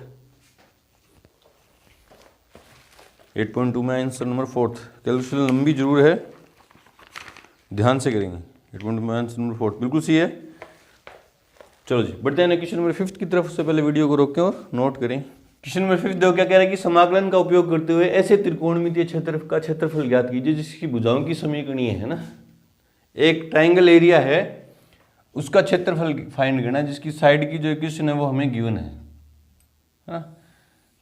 Speaker 1: 8.2 में आंसर नंबर 4। कैलकुलेशन लंबी जरूर है, ध्यान से करेंगे। 8.2 में आंसर नंबर 4 बिल्कुल सही है। चलो जी बढ़ते हैं क्वेश्चन नंबर 5 की तरफ। से पहले वीडियो को रोकें और नोट करें। क्वेश्चन नंबर 5 देखो क्या कह रहा है कि समाकलन का उपयोग करते हुए ऐसे त्रिकोणमितीय क्षेत्र का क्षेत्रफल ज्ञात कीजिए जिसकी भुजाओं की समीकरणीय है ना। एक ट्राइंगल एरिया है, उसका क्षेत्रफल फाइंड करना है, जिसकी साइड की जो इक्वेशन है वो हमें गिवन है ना।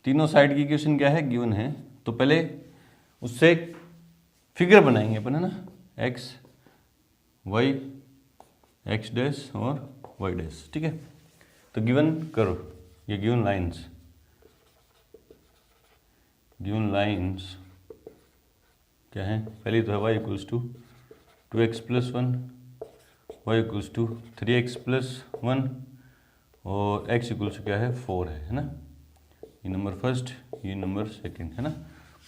Speaker 1: तीनों साइड की इक्वेशन क्या है गिवन है, तो पहले उससे फिगर बनाएंगे अपन, है ना, एक्स वाई एक्स डैश और वाई डैश, ठीक है। तो गिवन करो, ये गिवन लाइंस क्या है, पहली तो है y equals to 2x + 1, y equals to 3x + 1 और x इक्वल्स टू क्या है 4 है ना। ये नंबर फर्स्ट, ये नंबर सेकंड, है ना।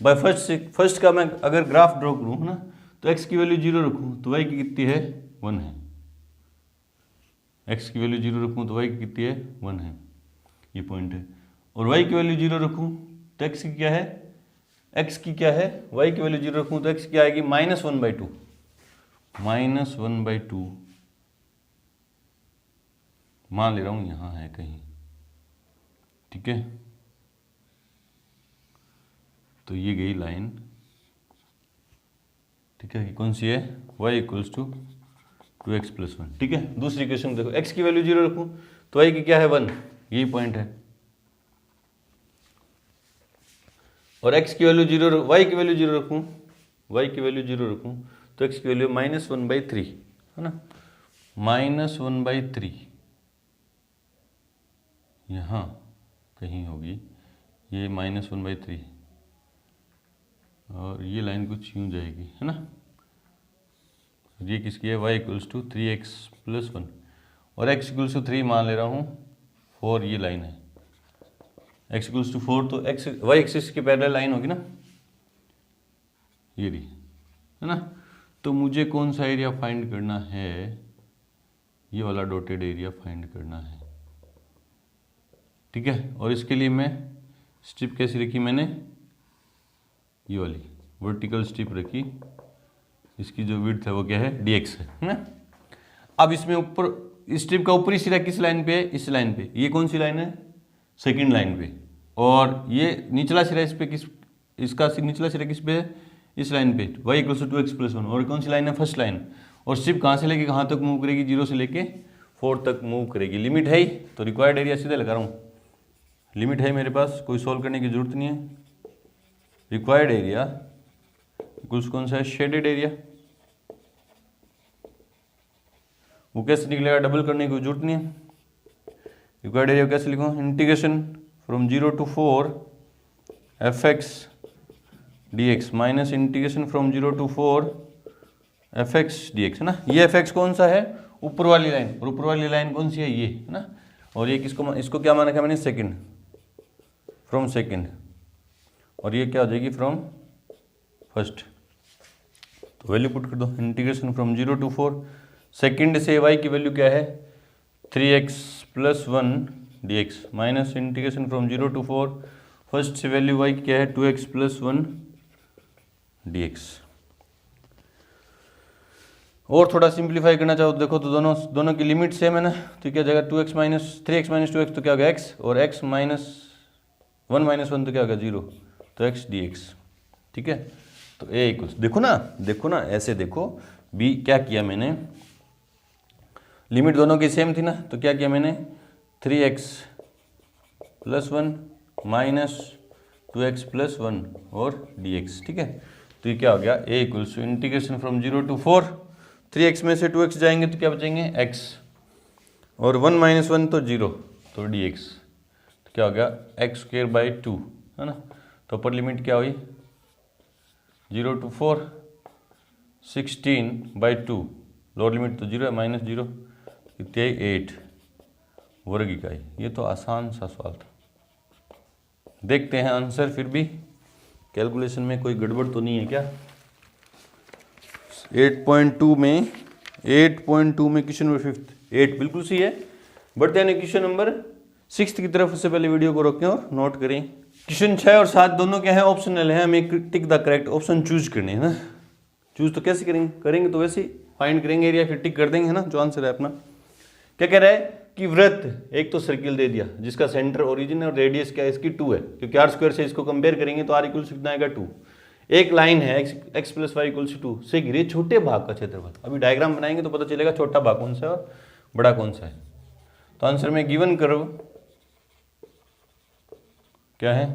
Speaker 1: बाय फर्स्ट का मैं अगर ग्राफ ड्रॉ करूँ, है ना, तो x की वैल्यू 0 रखूँ तो y की कितनी है 1 है, x की वैल्यू 0 रखूँ तो y की कितनी है 1 है, ये पॉइंट है। और y की वैल्यू 0 रखूँ तो x की क्या है, x की क्या है, y की वैल्यू 0 रखूँ तो x क्या आएगी -1/2, -1/2 मान ले रहा हूँ यहाँ है कहीं, ठीक है। तो ये गई लाइन, ठीक है, कौन सी है y इक्वल्स टू 2x + 1, ठीक है। दूसरी क्वेश्चन देखो, x की वैल्यू 0 रखूँ तो y की क्या है 1, यही पॉइंट है। और x की वैल्यू 0, y की वैल्यू 0 रखूँ, y की वैल्यू 0 रखूँ तो x की वैल्यू -1/3, है ना, -1/3 यहाँ कहीं होगी, ये -1/3 और ये लाइन कुछ यूँ जाएगी, है ना। ये किसकी है, y इक्वल्स टू 3x + 1 और x इक्वल्स टू 3 मान ले रहा हूँ 4, ये लाइन है x इक्वल्स टू 4, तो x y एक्सिस की पैरेलल लाइन होगी ना, ये रही, है ना। तो मुझे कौन सा एरिया फाइंड करना है, ये वाला डॉटेड एरिया फाइंड करना है, ठीक है। और इसके लिए मैं स्ट्रिप कैसी रखी मैंने, ये वाली वर्टिकल स्ट्रिप रखी, इसकी जो विड्थ है वो क्या है dx है ना। अब इसमें ऊपर स्ट्रिप का ऊपरी सिरा किस लाइन पे है, इस लाइन पे, ये कौन सी लाइन है सेकंड लाइन पे, और ये निचला सिरा इस पे किस, इसका निचला सिरा किस पे है इस लाइन पे, y इक्वल्स टू 2x + 1, और कौन सी लाइन है फर्स्ट लाइन। और स्ट्रिप कहाँ से लेके कहाँ तक मूव करेगी, 0 से लेके 4 तक मूव करेगी। लिमिट है ही, तो रिक्वायर्ड एरिया सीधे लगा रहा हूँ, लिमिट है मेरे पास, कोई सॉल्व करने की जरूरत नहीं है। रिक्वायर्ड एरिया इक्वल्स कौन सा है शेडेड एरिया, वो कैसे निकलेगा, डबल करने की जरूरत नहीं है। रिक्वायर्ड एरिया कैसे लिखूँ, integration from 0 to 4 fx dx minus integration from 0 to 4 fx dx, है ना। ये fx कौन सा है, ऊपर वाली लाइन, और ऊपर वाली लाइन कौन सी है, ये, है ना। और ये किसको, इसको क्या माना था मैंने, सेकंड, फ्रॉम सेकंड, और ये क्या हो जाएगी, फ्रॉम फर्स्ट। तो वैल्यू पुट कर दो, इंटीग्रेशन फ्रॉम 0 to 4 सेकंड से y की वैल्यू क्या है 3x + 1 dx minus integration from 0 to 4 first से वैल्यू y की क्या है 2x + 1 dx। और थोड़ा सिंप्लीफाई करना चाहो तो देखो, तो दोनों की लिमिट सेम है ना, तो क्या जाएगा 3x - 2x तो क्या हो गया x, और x - 1 - 1 तो क्या होगा 0, तो x dx। ठीक है, तो a इक्वल्स, देखो ना ऐसे देखो, b क्या किया मैंने, लिमिट दोनों की सेम थी ना, तो क्या किया मैंने 3x + 1 माइनस 2x + 1 और dx। ठीक है, तो ये क्या हो गया, a equals to integration from 0 to 4 3x में से 2x जाएंगे तो क्या बचेंगे x, और 1 - 1 तो 0, तो dx, तो क्या हो गया x² / 2, है ना। तो अपर लिमिट क्या हुई 0 to 4 16/2, लोअर लिमिट तो 0 है, -0, कितनी आई 8 वर्ग इकाई। ये तो आसान सा सवाल था। देखते हैं आंसर, फिर भी कैलकुलेशन में कोई गड़बड़ तो नहीं है क्या। 8.2 में क्वेश्चन नंबर 5 8 बिल्कुल सही है। बढ़ते हैं क्वेश्चन नंबर 6 की तरफ। उससे पहले वीडियो को रोकें और नोट करें। क्वेश्चन 6 और 7 दोनों क्या है, ऑप्शनल है, हमें tick the correct option choose करने है ना। चूज तो कैसे करेंगे तो वैसे ही फाइंड करेंगे एरिया, फिर टिक कर देंगे, है ना, जो आंसर है अपना। क्या कह रहा है कि वृत्त, एक तो सर्किल दे दिया जिसका सेंटर ओरिजिन और रेडियस क्या है इसकी 2 है, क्योंकि r² से इसको कंपेयर करेंगे तो r इक्वल कितना आएगा 2। एक लाइन है x + y = 2 से घिरे छोटे भाग का क्षेत्रफल। अभी डायग्राम बनाएंगे तो पता चलेगा छोटा भाग कौन सा है और बड़ा कौन सा है। तो आंसर में गिवन कर्व क्या है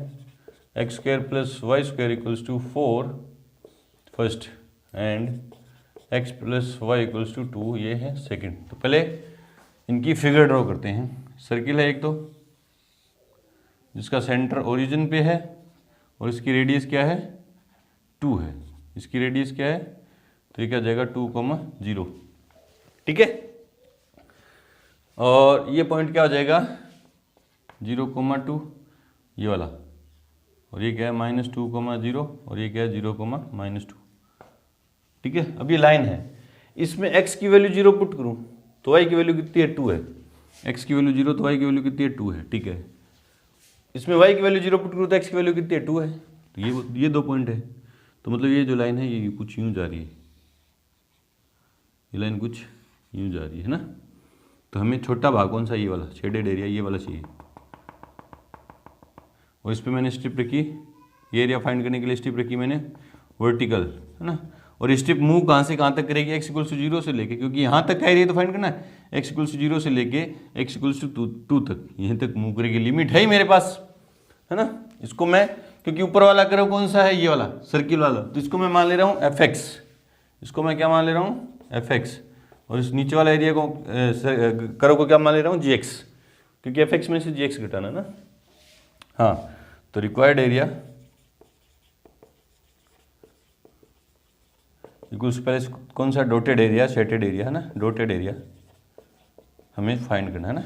Speaker 1: x² + y² = 4 first and x + y = 2 ये है सेकंड। तो पहले इनकी फिगर ड्रॉ करते हैं। सर्किल है एक तो जिसका सेंटर ओरिजिन पे है और इसकी रेडियस क्या है 2 है, इसकी रेडियस क्या है, तो ये क्या जाएगा 2, 0। ठीक है, और ये पॉइंट क्या हो जाएगा 0, 2 ये वाला, और ये क्या है -2, 0, और ये क्या है 0, -2। ठीक है, अब ये लाइन है, इसमें x की वैल्यू 0 पुट करूं तो y की वैल्यू कितनी है 2 है, x की वैल्यू 0 तो y की वैल्यू कितनी है 2 है। ठीक है, इसमें y की वैल्यू 0 पुट करूं तो x की वैल्यू कितनी है 2 है। तो ये 2 पॉइंट है, तो मतलब ये जो लाइन है ये कुछ यूं जा रही है, ये लाइन कुछ यूं जा रही है ना। तो हमें छोटा भाग कौन सा, ये वाला शेडेड एरिया, ये वाला चाहिए, और इस पर मैंने स्ट्रिप रखी, ये एरिया फाइंड करने के लिए स्ट्रिप रखी मैंने वर्टिकल, है ना। और स्ट्रिप मूव कहाँ से कहाँ तक करेगी, x = 0 से लेके, क्योंकि यहाँ तक का एरिया तो फाइंड करना है, x = 0 से लेके x = 2 तक, यहीं तक मूव करेगी। लिमिट है ही मेरे पास, है ना। इसको मैं, क्योंकि ऊपर वाला कर्व कौन सा है, ये वाला सर्किल वाला, तो इसको मैं मान ले रहा हूँ fx, इसको मैं क्या मान ले रहा हूँ fx, और इस नीचे वाला एरिया को कर्व को क्या मान ले रहा हूँ gx, क्योंकि fx में से gx घटाना ना। हाँ, तो रिक्वायर्ड एरिया इक्वल्स, पहले कौन सा डॉटेड एरिया, शेडेड एरिया, है ना, डॉटेड एरिया हमें फाइंड करना है ना।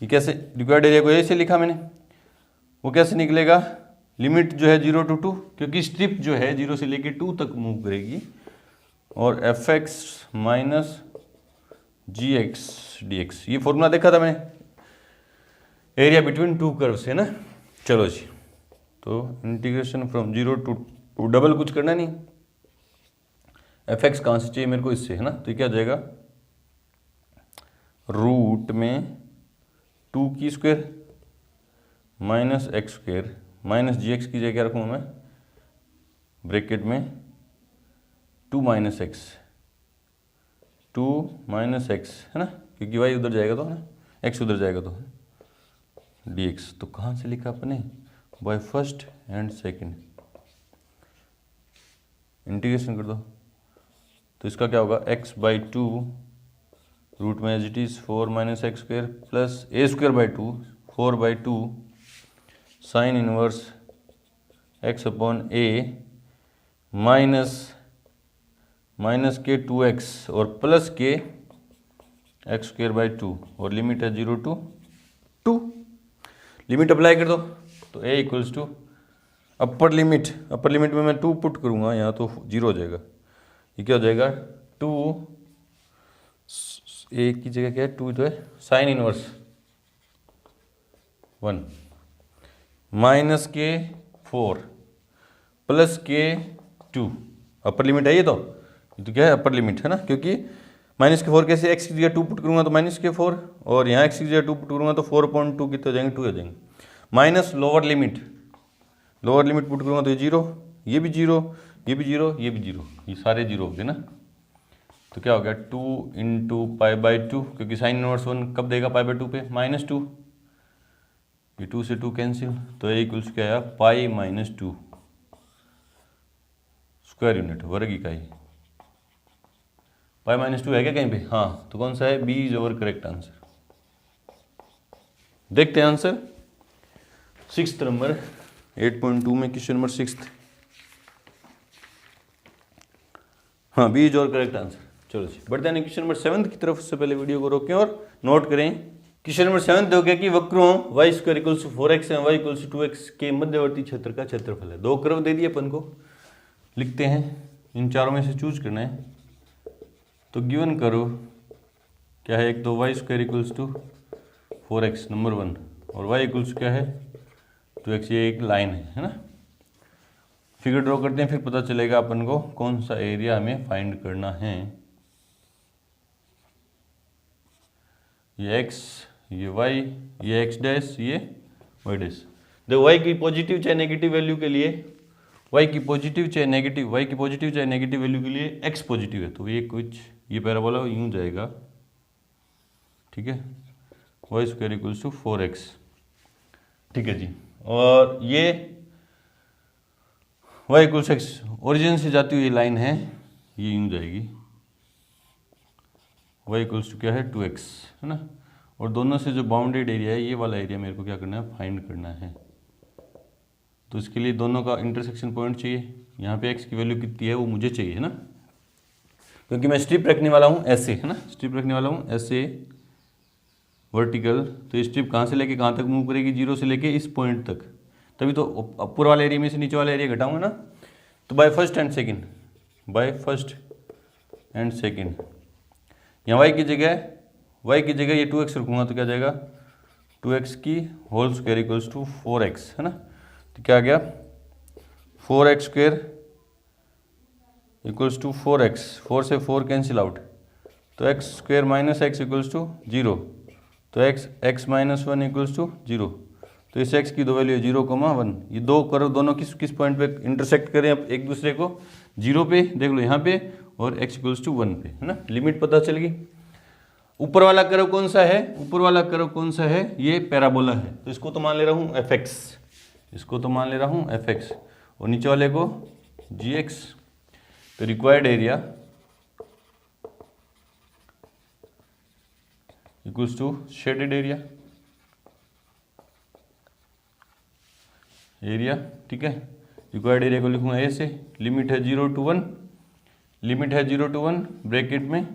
Speaker 1: ये कैसे, रिक्वायर्ड एरिया को ऐसे लिखा मैंने, वो कैसे निकलेगा, लिमिट जो है 0 to 2, क्योंकि स्ट्रिप जो है 0 से लेके 2 तक मूव करेगी, और fx - gx dx, ये फॉर्मूला देखा था मैंने, एरिया बिटवीन 2 कर्व्स है ना। चलो जी, तो इंटीग्रेशन फ्रॉम 0 to 2, डबल कुछ करना नहीं, fx कहाँ से चाहिए मेरे को, इससे, है ना। तो ये क्या हो जाएगा रूट में 2 की स्क्वायर -x² माइनस gx की जगह क्या रखूँगा मैं, ब्रैकेट में 2 - x, 2 - x, है ना, क्योंकि y उधर जाएगा तो, है ना, x उधर जाएगा तो, dx। तो कहाँ से लिखा अपने, y first and second, integration कर दो, तो इसका क्या होगा x/2 रूट में as it is 4 minus x square plus a square by 2, 4/2 sine inverse x upon a minus के 2x और प्लस के एक्स स्क्वायर बाई 2 और लिमिट है 0 to 2। लिमिट अप्लाई कर दो तो a equals to upper limit में मैं 2 पुट करूँगा यहाँ तो 0 हो जाएगा। ये क्या हो जाएगा 2, a की जगह क्या है 2 तो है साइन इनवर्स 1 माइनस के 4 प्लस के 2। अपर लिमिट है ये तो क्या है अपर लिमिट है ना, क्योंकि माइनस के 4 कैसे x की जगह 2 पुट करूँगा तो माइनस के 4 और यहाँ x की जगह 2 पुट करूँगा तो 4/2 कितने हो जाएंगे 2 हो जाएंगे। माइनस लोअर लिमिट पुट करूँगा तो ये 0, ये भी 0, ये भी 0, ये भी 0, ये सारे 0 हो गए ना। तो क्या हो गया 2 इंटू π/2 क्योंकि साइन इनवर्स 1 कब देगा π/2 पे -2, ये 2 से 2 कैंसिल तो a इक्वल्स क्या आया π-2 स्क्वायर यूनिट वर्ग इकाई। π-2 है क्या कहीं पे? हाँ, तो कौन सा है? B is our correct answer. देखते हैं आंसर 6th नंबर 8.2 में क्वेश्चन नंबर 6th। हाँ, B is our correct answer. चलो जी बढ़ते हैं क्वेश्चन नंबर 7 की तरफ। से पहले वीडियो को रोकें और नोट करें। क्वेश्चन नंबर 7 हो गया कि वक्रों y square equals 4x and y equals 2x के मध्यवर्ती क्षेत्र का क्षेत्रफल है। दो कर्व दे दिए अपन को, लिखते हैं इन चारों में से चूज करना है। तो गिवन कर्व क्या है? एक तो y square equals to 4x number 1 और y इक्वल्स क्या है 2x, ये एक लाइन है ना। फिगर ड्रॉ करते हैं फिर पता चलेगा अपन को कौन सा एरिया हमें फाइंड करना है। ये x, ये y, ये x डैश, ये y डैश। देखो y की पॉजिटिव चाहे नेगेटिव वैल्यू के लिए y की पॉजिटिव चाहे नेगेटिव वैल्यू के लिए x पॉजिटिव है तो ये कुछ ये पैराबोला यूं जाएगा, ठीक है। y square equals to 4x, ठीक है जी। और ये y इक्वल्स x ओरिजिन से जाती हुई लाइन है, ये यूं जाएगी। y इक्वल्स टू क्या है 2x है ना। और दोनों से जो बाउंडेड एरिया है ये वाला एरिया मेरे को क्या करना है? फाइंड करना है। तो इसके लिए दोनों का इंटरसेक्शन पॉइंट चाहिए। यहाँ पे x की वैल्यू कितनी है वो मुझे चाहिए है ना, क्योंकि मैं स्ट्रिप रखने वाला हूँ ऐसे है ना, स्ट्रिप रखने वाला हूँ ऐसे वर्टिकल। तो ये स्ट्रिप कहाँ से लेके कहाँ तक मूव करेगी? 0 से लेके इस पॉइंट तक, तभी तो ऊपर वाले एरिया में से नीचे वाले एरिया घटाऊंगा ना। तो बाय फर्स्ट एंड सेकेंड यहाँ y की जगह ये 2x रखूँगा तो क्या जाएगा 2x की whole square equals to 4x है ना। तो क्या आ गया 4x square equals to 4x, 4 से 4 कैंसिल आउट तो x square minus x equals to 0, तो x माइनस 1 इक्वल्स टू 0। तो इस x की दो वैल्यू 0,1। ये दो कर्व दोनों किस पॉइंट पे इंटरसेक्ट करें अब एक दूसरे को? 0 पे, देख लो यहाँ पे, और x इक्वल्स टू 1 पे है ना। लिमिट पता चल गई। ऊपर वाला कर्व कौन सा है? ये पैराबोला है तो इसको तो मान ले रहा हूँ fx, और नीचे वाले को gx। तो required area equals to shaded area, ठीक है। रिक्वायर्ड एरिया को लिखूंगा ए से, लिमिट है 0 to 1 ब्रैकेट में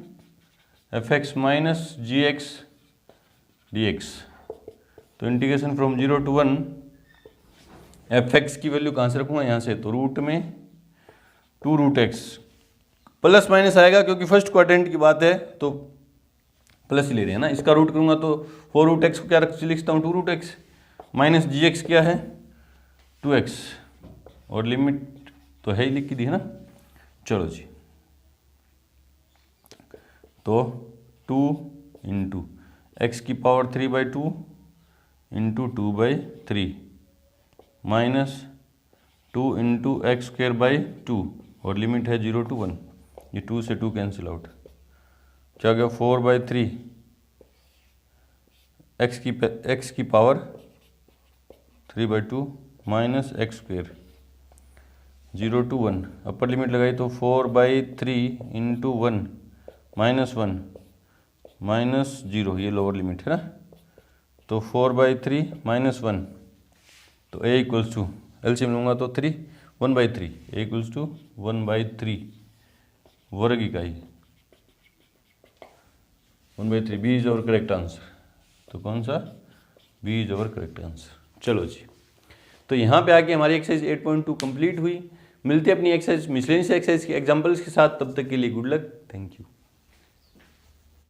Speaker 1: fx माइनस gx dx। तो इंटीग्रेशन फ्रॉम 0 to 1 fx की वैल्यू कहाँ से रखूंगा? यहाँ से, तो रूट में 2√x प्लस माइनस आएगा क्योंकि फर्स्ट क्वाड्रेंट की बात है तो प्लस ही ले रहे हैं ना। इसका रूट करूंगा तो 4√x को क्या लिखता हूँ 2√x माइनस gx क्या है 2x, और लिमिट तो है ही लिख दी है ना। चलो जी, तो 2 इंटू एक्स की power 3/2 into 2/3 minus 2 into x square by 2 और लिमिट है 0 to 1। ये 2 से 2 कैंसिल आउट, क्या गया 4/3 एक्स की power 3/2 minus x square 0 to 1। Upper limit लगाई तो 4/3 इंटू 1 माइनस 1 -0, ये लोअर लिमिट है ना। तो 4/3 -1, तो a इक्वल्स टू, एलसीएम लूँगा तो 3, 1/3, a इक्वल्स टू 1/3 वर्ग इकाई, 1/3, बी इज और करेक्ट आंसर। तो कौन सा, बी इज और करेक्ट आंसर। चलो जी, तो यहाँ पे आके हमारी एक्सरसाइज 8.2 कंप्लीट हुई। मिलते हैं अपनी एक्सरसाइज मिसलेनियस एक्सरसाइज के एग्जांपल्स के साथ, तब तक के लिए गुड लक, थैंक यू।